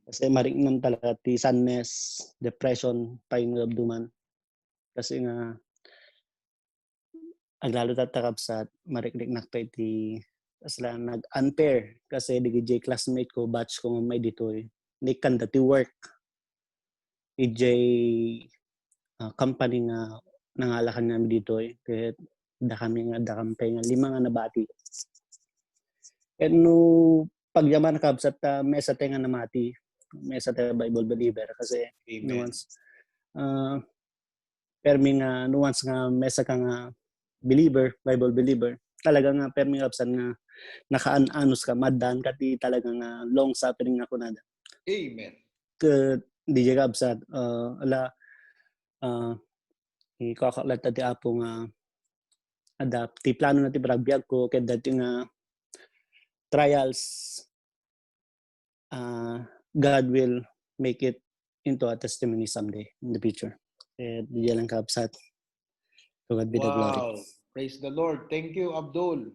kasi marik nam talaga ti sadness, depression painabduman kasi nga aglalo tatakabsat mariklik nakpay ti asla nag-unfair kasi di classmate ko batch ko may ditoy ni kanda ti work EJ company nga nangalakan namin ditoy ket da kami nga da kampay nga 5 nga nabati ket no pagyaman kabsat mesa tenga namati mesa te Bible believer kasi nuance permi nga nuance nga mesa ka nga believer Bible believer talaga nga permi kabsat nga nakaan-anos ka madan kati talaga nga long suffering nga kunada. Amen. Ke DJ kabsat ikakalat ti apo nga adapt ti plano na ti bragbiag ko ket dati nga trials God will make it into a testimony someday in the future. Diyan lang kabsat. To God be the glory. Wow. Praise the Lord. Thank you, Abdul.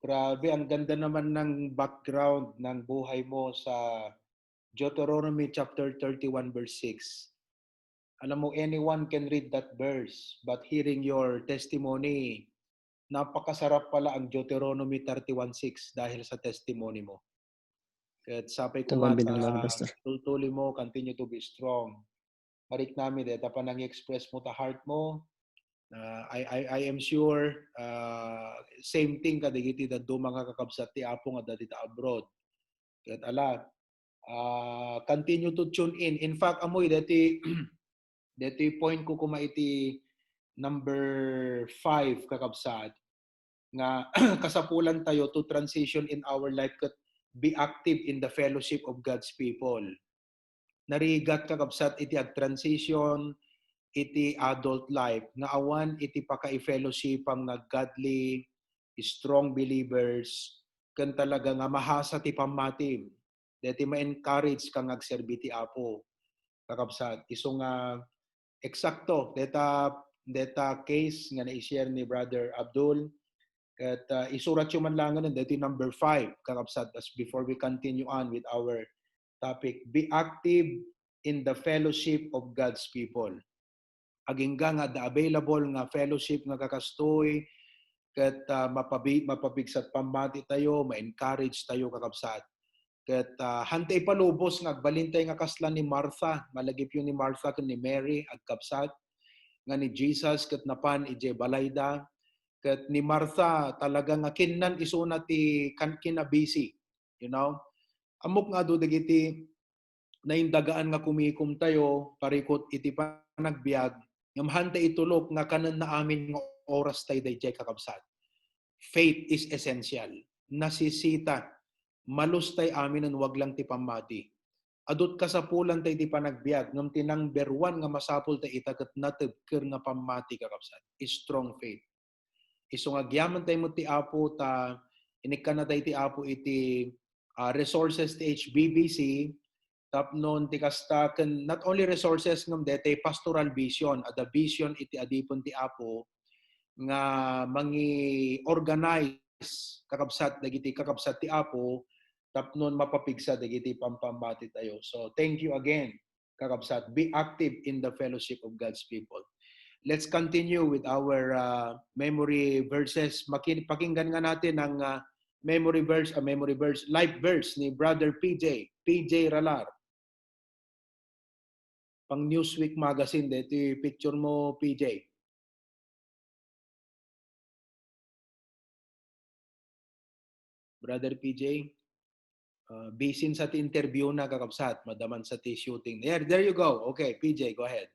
Grabe, ang ganda naman ng background ng buhay mo sa Deuteronomy chapter 31 verse 6. Alam mo, anyone can read that verse, but hearing your testimony, napakasarap pala ang Deuteronomy 31:6 dahil sa testimony mo. Kaya sabi ko nga, tuloy mo, continue to be strong. Marik namin, dahil pa express mo ta heart mo, I am sure same thing kadigiti dadto mga kakabsat ti apo nga dati ta abroad. Ket continue to tune in. In fact, amoy dati point ko kuma iti number 5 kakabsat nga kasapulan tayo to transition in our life ket be active in the fellowship of God's people. Narigat kakabsat iti transition iti adult life nga awan iti paka-fellowship ang godly strong believers ken talaga nga mahasa ti pammatim deti ma-encourage kang agserbi ti apo kakabsat iso nga eksakto deta case nga na-share ni Brother Abdul Kat isurat yung man lang nun, dito number 5, kakabsat, as before we continue on with our topic. Be active in the fellowship of God's people. Agingga nga the available nga fellowship nga kakastoy, kat mapabigsat pamati tayo, ma-encourage tayo kakabsat. Kat hantay palubos nga agbalintay nga kasla ni Martha, malagip yun ni Martha ken ni Mary agkabsat nga ni Jesus kat napan ije balayda. Kat ni Martha talaga nga kinnan isuna ti kinabisi, you know. Amok nga do dagiti naindagaan nga kumikum tayo parikot iti panagbiag ngam hantay itulok nga kanan na amin nga oras tayo dayjay kakabsat. Faith is essential. Nasisita malustay amin ang wag lang ti pamati. Adot kasapulan tayo ti panagbiag ngam tinang berwan nga masapul tayo itagat natagker nga pamati kakabsat. Strong faith. Iso nga gyaman tayo mo ti Apo ta inikkan na tayo ti Apo iti resources ti HBBC tapnon ti kasta ken not only resources ngam dete pastoral vision ada vision iti adipon ti Apo nga mangi organize kakabsat dagiti kakabsat ti Apo tapnon mapapigsa dagiti pampamati tayo. So thank you again kakabsat. Be active in the fellowship of God's people. Let's continue with our memory verses. Pakinggan nga natin ang memory verse, live verse ni Brother PJ Ralar. Pang Newsweek magazine, dito yung picture mo, PJ. Brother PJ, bisin sa ti interview na kakabsat, madaman sa ti shooting. There you go. Okay, PJ, go ahead.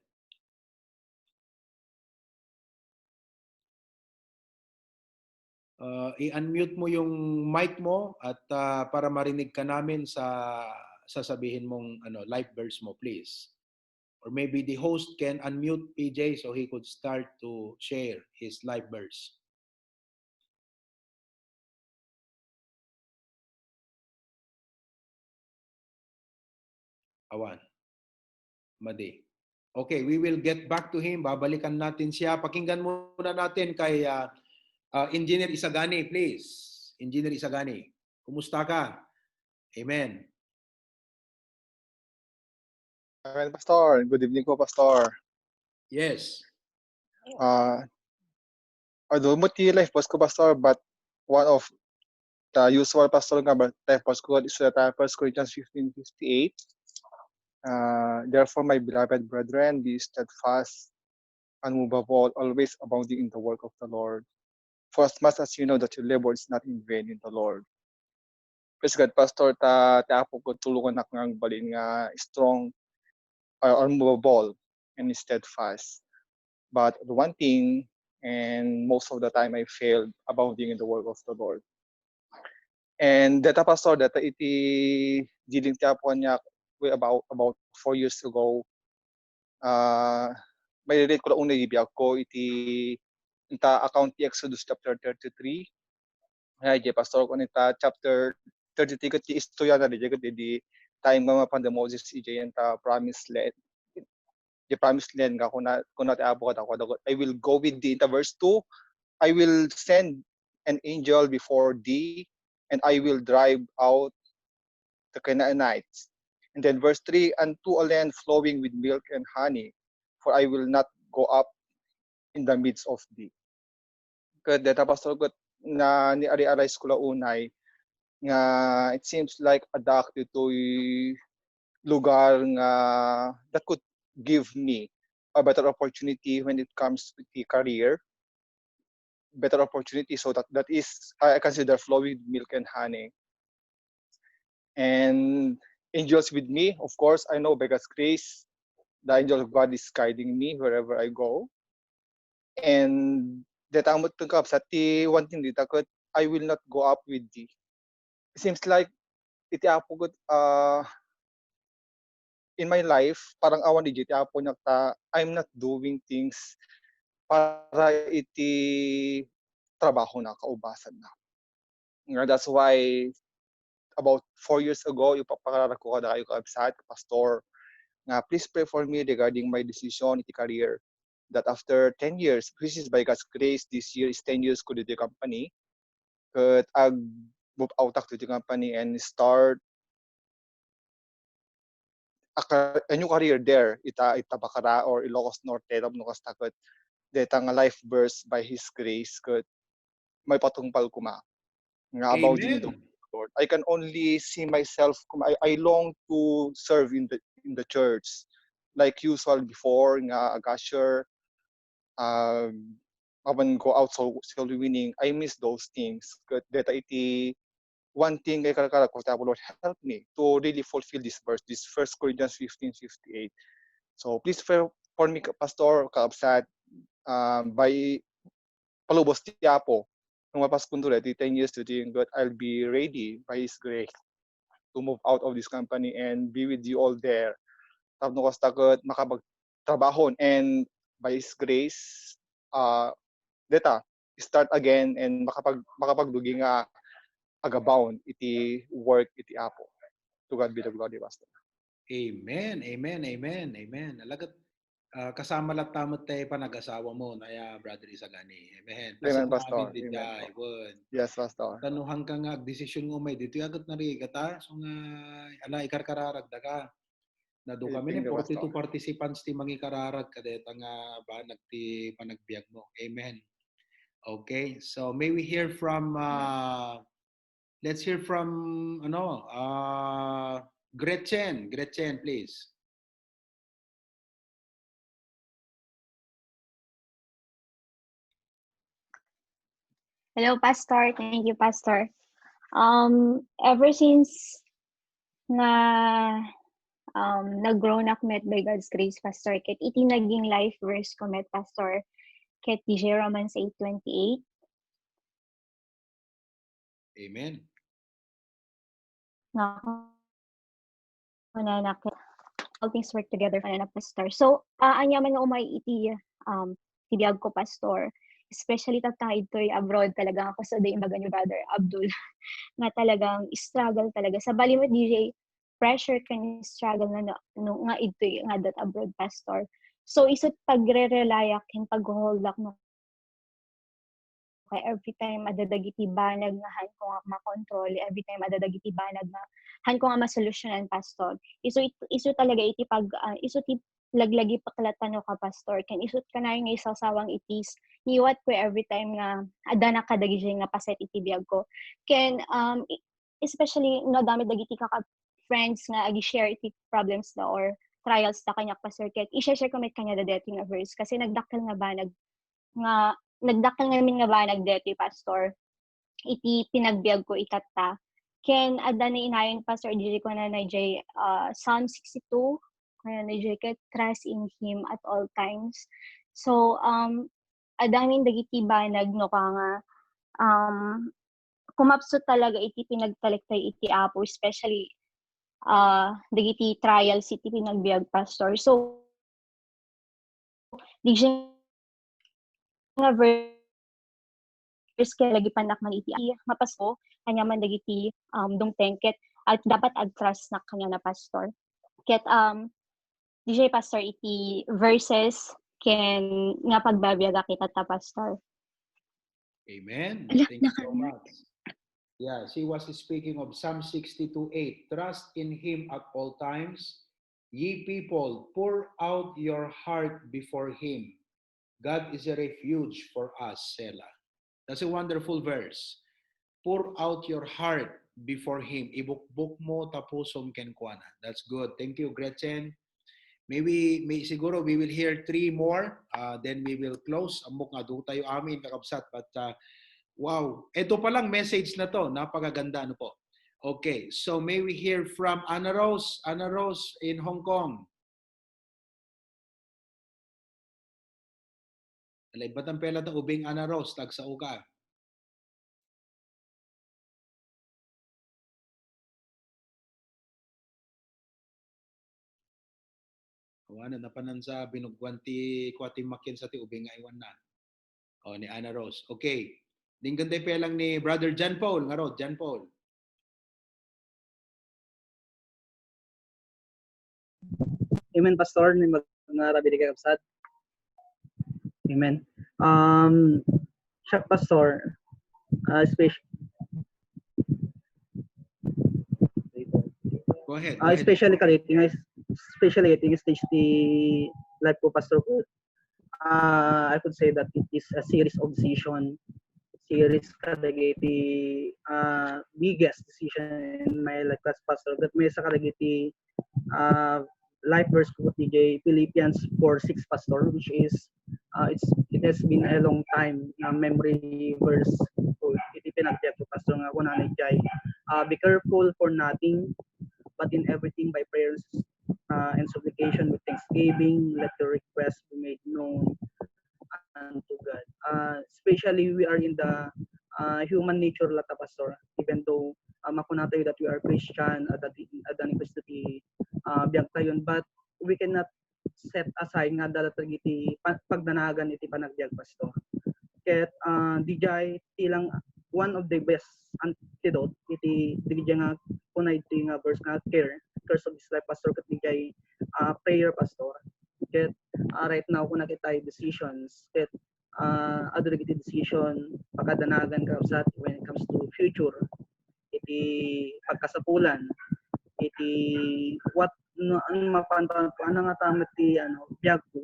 I-unmute mo yung mic mo at para marinig ka namin sa sasabihin mong live verse mo, please. Or maybe the host can unmute PJ so he could start to share his live verse. Awan. Madi. Okay, we will get back to him. Babalikan natin siya. Pakinggan muna natin kay Engineer Isagani, please. Engineer Isagani, kumusta ka? Amen. Amen, Pastor. Good evening po, Pastor. Yes. Although multi life post ko, Pastor, but one of the usual Pastor nga life post ko is that 1 Corinthians 15:58. Therefore, my beloved brethren, be steadfast, unmovable, always abounding in the work of the Lord. For as much as you know that your labor is not in vain in the Lord. Praise God, Pastor, apo ko tulungan ako ng balin nga strong, unmovable, and steadfast. But the one thing, and most of the time I failed, abounding in the work of the Lord. And that Pastor, that iti dealing po niya about 4 years ago, may relate ko lang una ibiyag ko iti account ti Exodus chapter 33. Ay, Pastor ko nita chapter 33 kat ti istorya na di time nga pan the Moses ije ta promised land. The promised land nga kuna ti abo ako I will go with thee. In verse 2, I will send an angel before thee, and I will drive out the Canaanites. And then verse 3, unto a land flowing with milk and honey, for I will not go up in the midst of thee. Kada Pastor ko na ni-realize ko la unay nga it seems like adak ito'y lugar nga that could give me a better opportunity when it comes to the career, better opportunity. So that is, I consider flowing milk and honey. And angels with me, of course, I know by God's grace, the angel of God is guiding me wherever I go. And that amot tungkap sa ti one thing dita ko, I will not go up with thee. It seems like iti apo ko in my life, parang awan di iti apo ta I'm not doing things para iti trabaho na kaubasan na. That's why about 4 years ago, ipapakarara ko kada kayo kaabsat, Pastor, nga please pray for me regarding my decision iti career. That after 10 years, which is by God's grace, this year is 10 years ko dito company, ket ag move out to the company and start a new career there. Ita Bacara or Ilocos Norte no kastakot deta nga life burst by His grace ket may patungpal kuma nga about the Amen. Lord. I can only see myself. I long to serve in the church, like usual before nga agasher. When go out soul winning, I miss those things. That iti one thing kay karakara ko tabo Lord help me to really fulfill this verse, this First Corinthians 15:58. So please for me, Pastor, kaabsat by palubos ti Apo. Nung mapaskun to 10 years to think that I'll be ready by His grace to move out of this company and be with you all there. Tapno ko takot makapagtrabaho and by His grace, deta start again and makapagdugi nga agabound iti work iti Apo. To God be the glory, Pastor. Amen, amen, amen, amen. Alagat kasama lang tamat tayo pa nag-asawa mo na ya brother Isagani. Amen. Amen, Pasal Pastor. namin din Amen tayo. Yes, Pastor. Tanuhan ka nga desisyon mo may dito agat na rin kata. So nga ala ikarkararagda ka. Na do kami ni 42 participants ti mangikararag kadeta nga ba nagti panagbiag mo. Amen. Okay. So may we hear from let's hear from Gretchen. Gretchen, please. Hello, Pastor. Thank you, Pastor. Ever since na nag-grow na met by God's grace, Pastor, ket iti naging life verse ko met, Pastor, ket DJ Romans 8:28. Amen. All things work together for na, Pastor. So, anyaman nga umay iti tibiyag ko, Pastor. Especially tatay ito'y abroad talaga ako sa day imbaga ni Brother Abdul nga talagang struggle talaga. Sa bali mo, DJ, pressure kan struggle na no, nga ito'y nga that abroad, Pastor. So, isot pagre-relayak and pag-hold up no kay every time adadagiti banag nga han ko nga makontrol, every time adadagiti banag nga han ko nga masolusyonan, Pastor. Iso talaga iti pag iso ti laglagi paklatano ka, Pastor. Ken isut ka na nga isasawang itis niwat ko every time nga ada na kadagi nga paset iti biyag ko. Ken especially no dami dagiti ka friends nga agi-share iti problems na or trials na kanya, Pastor. Ket i-share ko met kanya da deti nga verse kasi nagdakkel nga banag nga nagdakkel ngamin nga banag deti, Pastor. Iti pinagbiag ko itata. Ken adda na inayon, Pastor, diri ko na DJ Psalm 62 kaya na ket trust in Him at all times. So adaming dagiti banag no ka nga kumapsot talaga iti pinagtalektay iti Apo, especially dagiti trials iti pinagbiag, Pastor. So DJ nga verse kaya lagi panak man iti mapasko kanya man dagiti dungtengket at dapat trust na kanya na, Pastor. Ket DJ Pastor iti verses ken nga pagbabiyaga kita ta, Pastor. Amen. Thank you so much. Yeah, she was speaking of Psalm 62:8. Trust in Him at all times. Ye people, pour out your heart before Him. God is a refuge for us, Selah. That's a wonderful verse. Pour out your heart before Him. Ibukbuk mo tapusom kenkwana. That's good. Thank you, Gretchen. Siguro we will hear 3 more. Then we will close. Amok nga do tayo amin kakabsat. But wow, ito palang message na to. Napakaganda ano po. Okay, so may we hear from Anna Rose. Anna Rose in Hong Kong. Alay, batang pela ta ubing Anna Rose, tagsa uka. Kawana na panan sa binugwan ti kwati makin sa ti ubing nga iwan na. O ni Anna Rose. Okay. Dinggan tayo pelang ni Brother John Paul. Nga ro, John Paul. Amen, Pastor. Ni magngarabi di kakabsat. Amen. Siya, Pastor, Go ahead. Go ahead. Especially I think stage the life ko pastor ko. I could say that it is a series of decision, series kadagiti biggest decision in my life as pastor. That may sa kadagiti life verse ko TJ Philippians 4:6 pastor, which is it has been a long time na memory verse ko iti pinagtiyak ko pastor nga kunanay jay be careful for nothing but in everything by prayers and supplication with thanksgiving let the request be made known unto God. Especially we are in the human nature lata pastor even though makunatay that we are Christian adani Kristo ti biyag tayon but we cannot set aside nga dalatag iti pagdanagan iti panagbiag pastor. Ket dijay tilang one of the best antidote iti dijay nga kunay iti nga verse nga curse of this life pastor ket dijay prayer pastor. Ket right now kung nakita decisions ket other iti decision pagkadanagan ka when it comes to future iti pagkasapulan iti what no ang mapantan ko ano nga tamat ti biag ko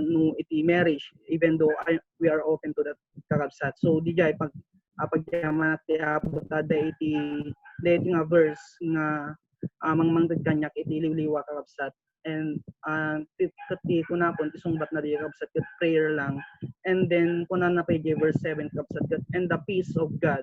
no iti marriage even though we are open to that kakabsat so dijay pagyaman ti aputada iti nga verse nga mangmanggad kanyak iti liwliwa kakabsat and kati kunapon isungbat na di kakabsat ket prayer lang and then kunan na pay verse 7 kakabsat and the peace of God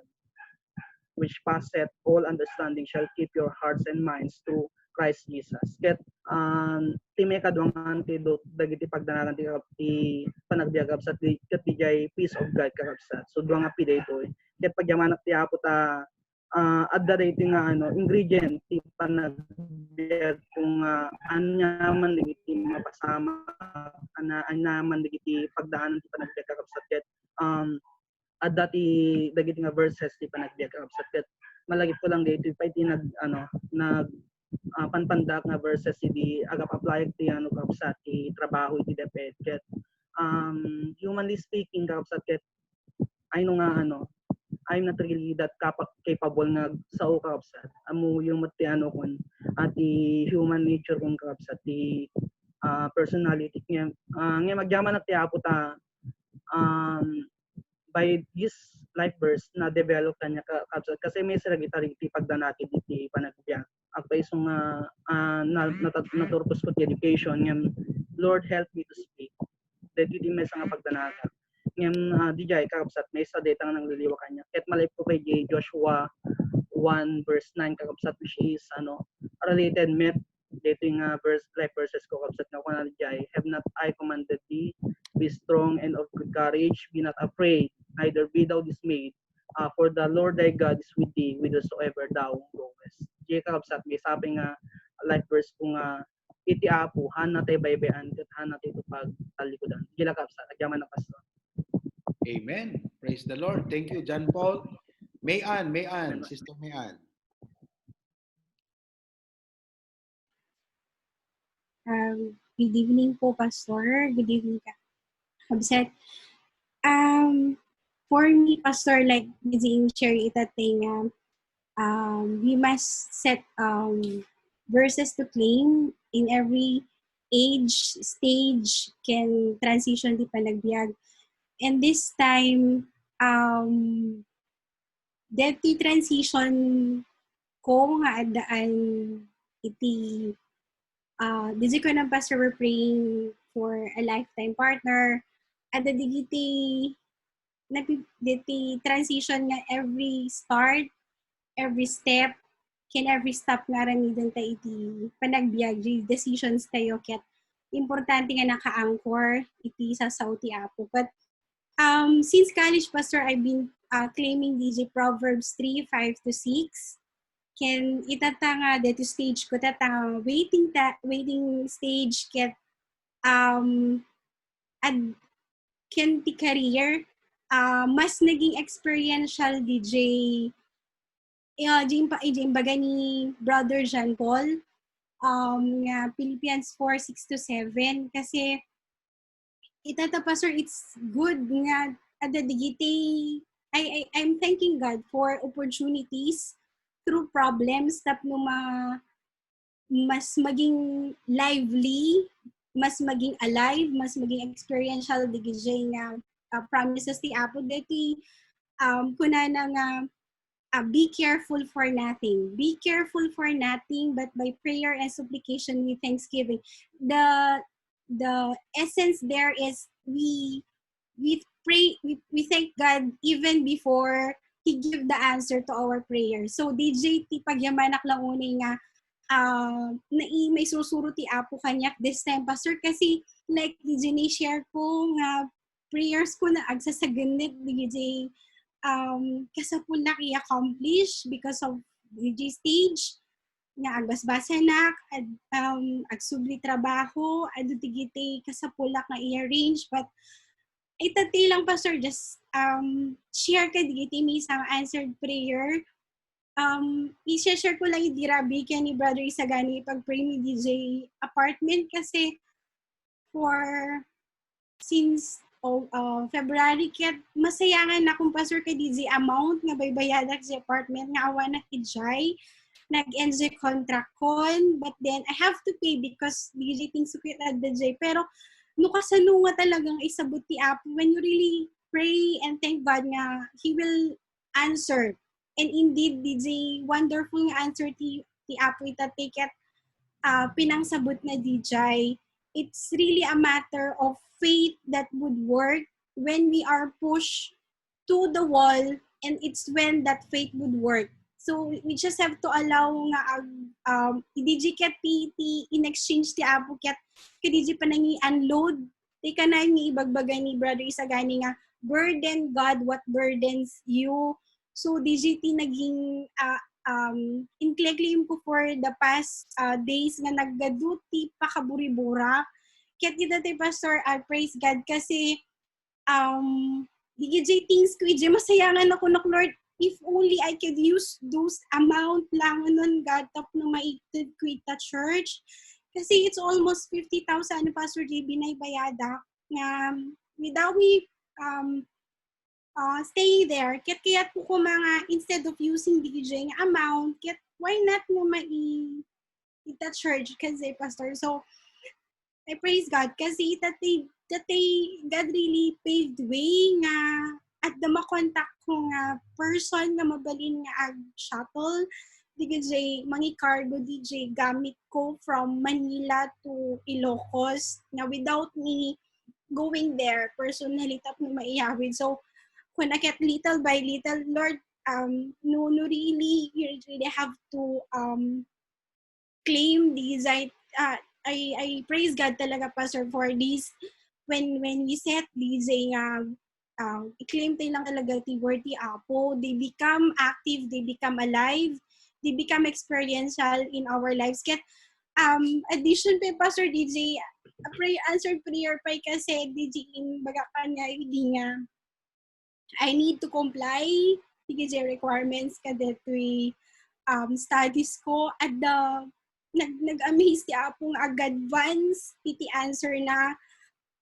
which passeth all understanding shall keep your hearts and minds through Christ Jesus. Ket time kadwangan ti dagiti pagdanagan ti panagbiagab sa ket dijay peace of God kakabsat. So duang nga piday to. Ket pagyaman ti apo ta adda daytoy nga ingredient ti panagbiag kung anyaman dagiti mapasama anyaman dagiti pagdaanan ti panagbiag kakabsat ket adda ti dagiti nga verses ti panagbiag kakabsat ket malagip ko lang dito pa iti nag panpandak nga verses di agap apply ti kakabsat ti trabaho iti deped ket humanly speaking kakabsat ket I know nga I'm not really that capable nga sao kakabsat amo yung mati kun ati human nature kung kakabsat ti personality nga magyaman at ti apo ta by this life verse na develop kanya kakabsat kasi may sila gitari ti pagdanakid iti panagbiag ako isong naturpos ko ti education ngem Lord help me to speak dahil iti may nga pagdanaga ngem dijay kakabsat may sa data nga nangliliwa kanya ket malip ko kay Joshua 1 verse 9 kakabsat which is related met dito yung life verses ko kakabsat nga kuna dijay have not I commanded thee be strong and of good courage be not afraid neither be thou dismayed for the Lord thy God is with thee whithersoever thou goest. Diya kakabsat may sabi nga life verse ko nga iti apo hana tay baybayan ket hana tay tupag talikudan. Diya kakabsat agyaman na pastor. Amen. Praise the Lord. Thank you, John Paul. Mayan, Sister Mayan. Good evening po, Pastor. Good evening, Kabsat. For me, Pastor, like Bizing share itating, we must set verses to claim in every age, stage, can transition di panagbiag. And this time, dati transition ko nga adaan iti this ko ng pastor we're praying for a lifetime partner at the digiti transition nga every start every step every step nga ramidan ta iti panagbiag decisions tayo ket importante nga naka-anchor iti sa Saudi Apo but since college pastor I've been claiming DJ Proverbs 3:5-6 can itata nga dito stage ko waiting stage ket ad can ti career mas naging experiential DJ baga ni brother Jean Paul nga Philippians 4:6-7 kasi itata pastor it's good nga ada digiti I'm thanking God for opportunities through problems tap no mas maging lively, mas maging alive, mas maging experiential digay nga promises ti Apo dati kunana nga be careful for nothing. Be careful for nothing, but by prayer and supplication with thanksgiving. The essence there is we pray, we thank God even before He give the answer to our prayer. So DJ ti pagyamanak lang unay nga may susuro ti Apo kanyak this time, Pastor, kasi like DJ ni-share ko nga prayers ko na agsasaganit DJ kasapul na i-accomplish because of DJ stage nga agbasbasa na agsubli trabaho adu tigiti kasapulak na i-arrange, but itatay lang, Pastor, just share ka digiti may isang answered prayer. I-share ko lang idirabi kaya ni Brother Isagani pag-pray ni DJ apartment kasi for since February kaya masayangan na kung, Pastor, kay DJ amount nga baybayadak sa apartment nga awa na kijay nag-enjoy contract kon, but then I have to pay because DJ things sukit at DJ, pero nukasano nga talagang isabot ti Apo when you really pray and thank God nga He will answer. And indeed, DJ, wonderful nga answer ti Apo itatiket pinangsabot na DJ. It's really a matter of faith that would work when we are pushed to the wall, and it's when that faith would work. So we just have to allow nga DJ ket ti in exchange ti Apo ket DJ pa nang i-unload ti kanay ni ibagbagay ni Brother Isagani nga burden God what burdens you. So DJ ti naging inclaim ko for the past days nga naggaduti pakaburi-bura. Ket ita ti Pastor, praise God kasi DJ things ko ije masayangan ako nak Lord, if only I could use those amount lang nun God tap na maitid ko ita church. Kasi it's almost 50,000 Pastor J binaybayada nga without me stay there. Kaya po ko mga, instead of using DJ nga amount, why not mo ita church kasi, Pastor. So, I praise God kasi tatay God really paved way nga at the makontak ko nga person nga mabalin nga ag-shuttle DJ, mangi cargo DJ gamit ko from Manila to Ilocos na without me going there personally tap na maiyawid. So, kung nakit little by little, Lord, no really, you really have to claim these. I praise God talaga, Pastor, for this. When we set these, i-claim tayo lang talaga the word ti Apo. They become active, they become alive, they become experiential in our lives. Kaya, addition pa, Pastor DJ, answered prayer pa kasi DJ in baga ka nga, hindi nga, I need to comply with the requirements kada tuy studies ko at nag-amaze ti Apong ag-advance iti answer na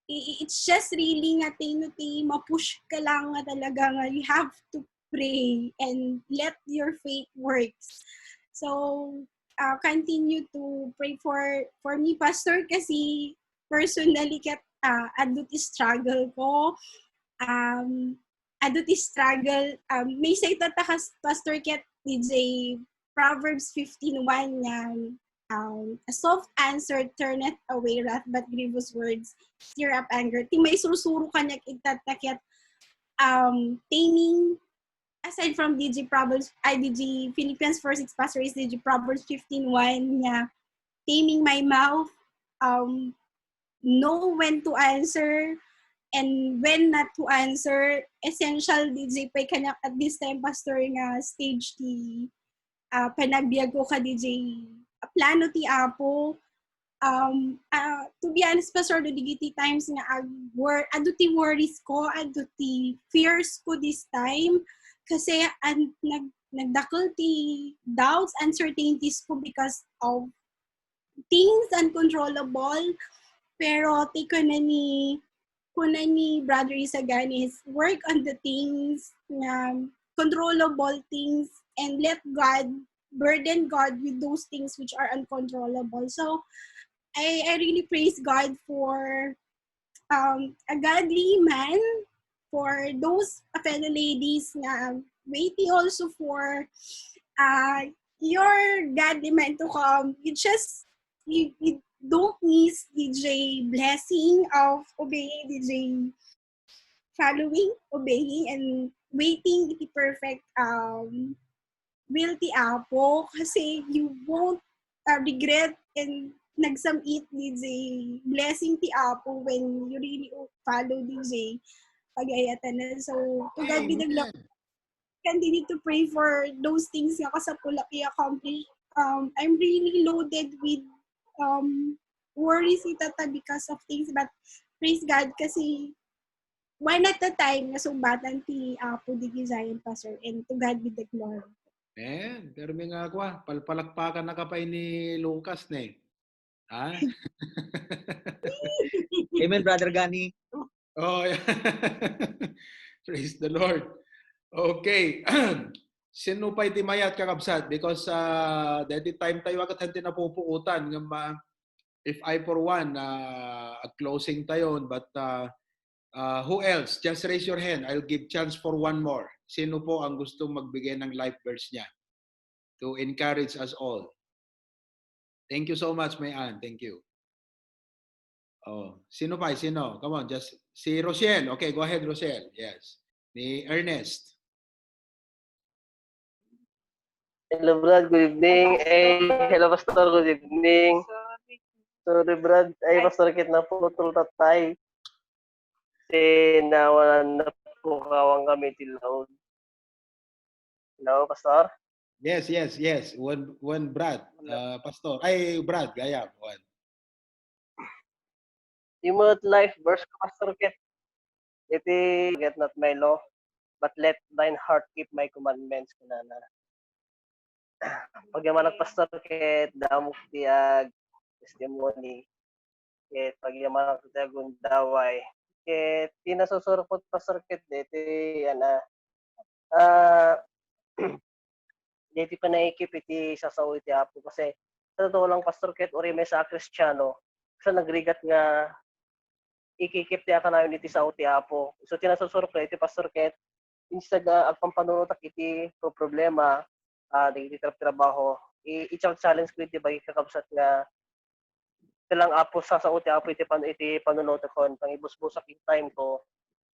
it's just really nga ti mapush ka lang nga talaga nga you have to pray and let your faith works. So continue to pray for me, Pastor, kasi personally ket adut struggle ko adut struggle may say tatakas, Pastor, ket DJ Proverbs 15:1 nga a soft answer turneth away wrath, but grievous words stir up anger. Ti may susuro kanyak itatakyat taming aside from DJ Proverbs, DJ Philippians 4:6, Pastor, is DJ Proverbs 15:1 nga taming my mouth, know when to answer and when not to answer. Essential DJ pa kanyak at this time, Pastor, nga stage ti panagbiag ko ka DJ plano ti Apo. To be honest, Pastor, do digiti times nga adu ti worries ko, adu ti fears ko this time kasi nagdakol ti doubts, uncertainties ko because of things uncontrollable. Pero ti ko na ni Brother Isagani is work on the things, controllable things, and let God burden God with those things which are uncontrollable. So I really praise God for a godly man, for those fellow ladies na waiting also for your godly man to come. You don't miss DJ blessing of obeying, DJ following, obeying, and waiting iti perfect will ti Apo kasi you won't regret and nagsamit DJ blessing ti Apo when you really follow DJ pag-ayatan na. So, to God be the glory. Continue to pray for those things nga kasapula i-accomplish. I'm really loaded with worries ni Tata because of things, but praise God kasi one at a time nasumbatan ti Apo di Zion Pastor, and to God be the glory. Pero may nga kwa, palpalakpakan na ka pa ni Lucas ne. Ha? Amen, Brother Gani. Oh, yeah. Praise the Lord. Okay. Sino pa iti mayat kakabsat? Because dati time tayo agad hanti napupuutan. If I for one, a closing tayo, but who else? Just raise your hand. I'll give chance for one more. Sino po ang gustong magbigay ng life verse niya to encourage us all? Thank you so much, May Ann. Thank you. Oh, sino pa? Sino? Come on, just si Rochelle. Okay, go ahead, Rochelle. Yes. Ni Ernest. Hello, Brad. Good evening. Hello, Pastor. Good evening. Sorry, Brad. Pastor, kit na po tatay. Kasi nawalan na po kawang kami tilaw. Hello, Pastor? Yes. One Brad. Pastor. Ay, Brad. Gaya. One. Yung life verse ko, Pastor Kit. Iti, get not my law, but let thine heart keep my commandments. Kunana. Pag yaman Pastor Kit, damok tiyag, testimony. Kit, pag yaman tiyag gundaway. Kit, tinasusurpot Pastor Kit, iti, dito pa naikip iti sasaw iti Apo. Kasi, sa totoo lang Pastor Kit, uri may sa Kristiyano, sa nagrigat nga, ikikip ti aka namin iti sa uti Apo. So tinasusurpre iti Pastor Ket, instead agpampanunot iti problema, iti trabaho, i-challenge ko iti bagi kakabsat nga tilang Apo sa uti Apo iti panunot ko, pangibusbusak iti time ko,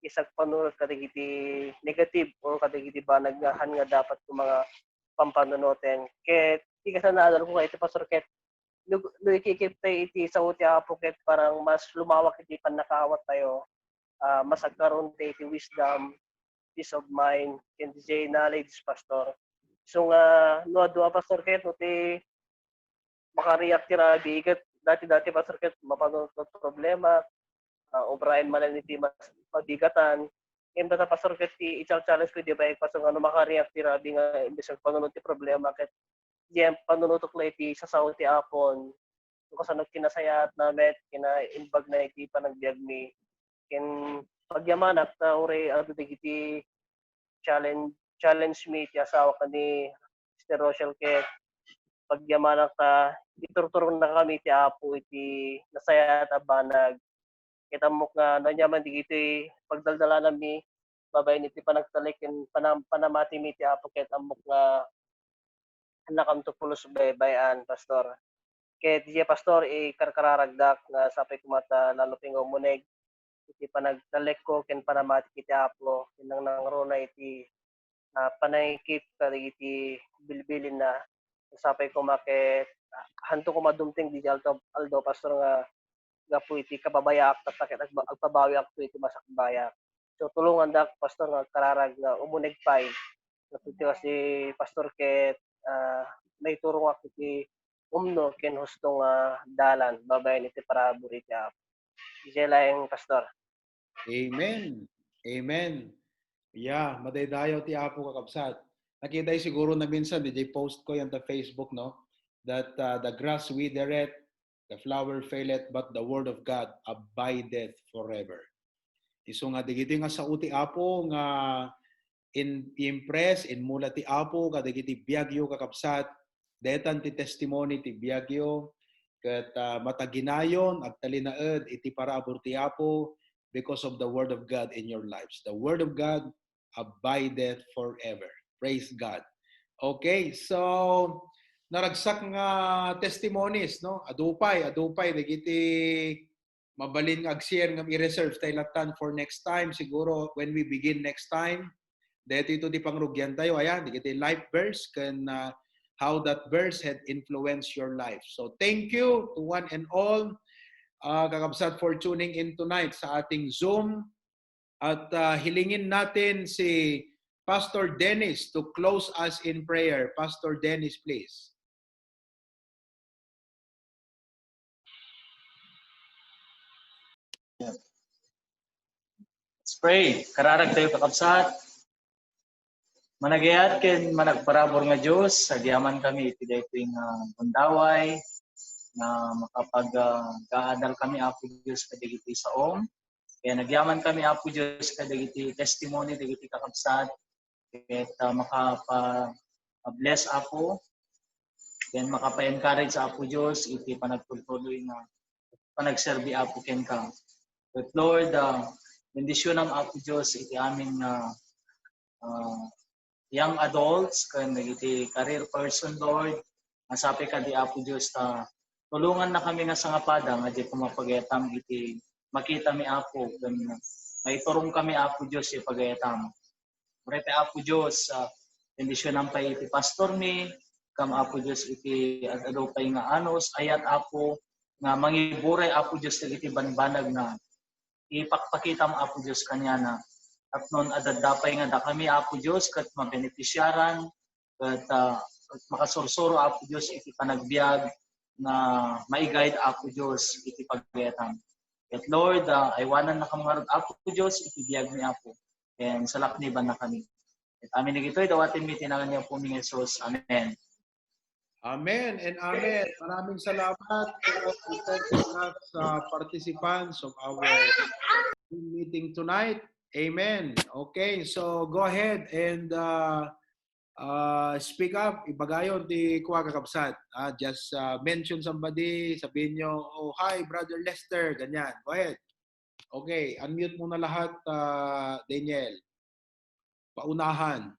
isag panunot kadagiti negative o kadagiti banag nga han nga dapat ko mga pampanunoten. Ket di ka sa naalala ko iti Pastor Ket, no ikikip tayo iti sa uti Apo Ket, parang mas lumawak iti panakawat tayo, mas agkaroon tayo iti wisdom, peace of mind, and iti knowledge, Pastor. So nga, no adwa Pastor Ket, no ti makariyak ti rabigat, dati Pastor Ket, mapanunod problema, obrayan man iti mas pabigatan, and data Pastor Ket, i-challenge ko di ba, Pastor nga, no makariyak ti rabi nga, imbes ang panunod ti problema, ket diyan panunutok na iti sa ti Apon, kasi nagkinasayat namin, kina-imbag na iti panagbiag mi, kin pagyamanat na uri ang iti challenge me iti asawa ka ni Mr. Rochelle, ket pagyamanat ka, iturturong na kami iti Apo iti nasayat a banag, kitamok nga nanyaman di iti pagdaldala nami, babay niti panagtalik, ken panamati mi iti Apo, ket amok nga nakamto pulos bayan, Pastor. Kaya DJ Pastor, karkararagdak nga sapay kumata lalo pingaw muneg, iti panagtalek ko, ken panamati kiti Apo, kinang nangrona iti panayikip iti bilbilin na, sapay kumaket, hanto ko madumting DJ Aldo Pastor nga po iti kababayak, tatakit agpabawi ako iti masakbaya. So tulungan dak Pastor nga kararag nga umuneg pay, natuti kasi Pastor Ket, may turong ako iti umno ken hustong dalan babay iti parabor iti Apo. Isela yung Pastor. Amen. Yeah, madaydayaw ti Apo kakabsat. Nakita siguro na minsan, DJ post ko yan sa Facebook, no? That the grass withereth, the flower faileth, but the word of God abideth forever. Iso nga digiti nga sa uti Apo nga impress in mula ti Apo kadagiti biagyo kakabsat detan ti testimony ti biagyo ket mataginayon agtalinaed iti paraabur ti Apo because of the word of God in your lives. The word of God abideth forever. Praise God. Okay, so naragsak nga testimonies, no? Adupay dagiti mabalin nga ag-share nga i-reserve tayo latan for next time. Siguro when we begin next time, dito ito di pangrugyan tayo. Ayan, dagiti life verse can how that verse had influenced your life. So thank you to one and all kakabsat for tuning in tonight sa ating Zoom. At hilingin natin si Pastor Dennis to close us in prayer. Pastor Dennis, please. Let's pray. Kararag tayo kakabsat. Managayat ken managparabor nga Dios, agyaman kami iti daytoy nga bundaway na makapag-gaadal kami Apo Dios kadagiti saom. Kaya nagyaman kami Apo Dios kadagiti testimony dagiti kakabsat ket makapa-bless Apo ken makapa-encourage Apo Dios iti panagtuloy nga panagserbi Apo ken ka. But Lord, bendisyon ang Apo Dios iti amin nga young adults kan iti career person, Lord. Masapi ka di Apo Dios tulungan na kami nga sangapada nga di pumapagayatam iti makita mi Apo kan maiturong kami Apo Dios iti pagayatam. Murete Apo Dios bendisyon ang pay iti pastor mi kam Apo Dios iti adupay nga anos ayat Apo nga mangiburay Apo Dios iti banbanag na ipakpakitam Apo Dios kanya na at noon adadapay nga da kami Apo Dios ket mabenepisyaran ket makasursuro Apo Dios iti panagbiag na mai-guide Apo Dios iti paggayatam. Ket Lord, aywanan na kamangarod Apo Dios iti biag ni Apo. Ken salakniban na kami. Ket amin digitoy dawaten mi tinangan niya po ni Jesus. Amen. Amen and amen. Maraming salamat to all participants of our meeting tonight. Amen. Okay, so go ahead and speak up. Ibagayon di kuha kakabsat. Just mention somebody, sabihin nyo, oh, hi, Brother Lester, ganyan. Go ahead. Okay, unmute mo na lahat, Daniel. Paunahan.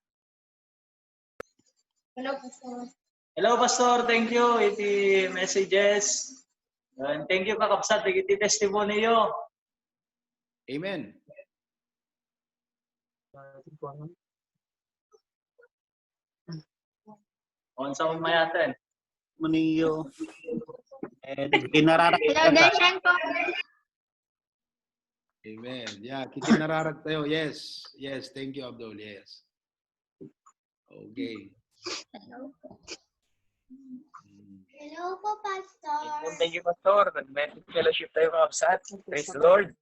Hello, Pastor. Hello, Pastor. Thank you iti messages. And thank you kakabsat iti testimony yo. Amen. On sa mayaten. Muniyo. Kinararak. Amen. Yeah, kikinararag tayo. Yes. Yes, thank you, Abdul. Yes. Okay. Hello po, Pastor. Thank you, Pastor. Nag-message fellowship tayo kakabsat. Praise the Lord.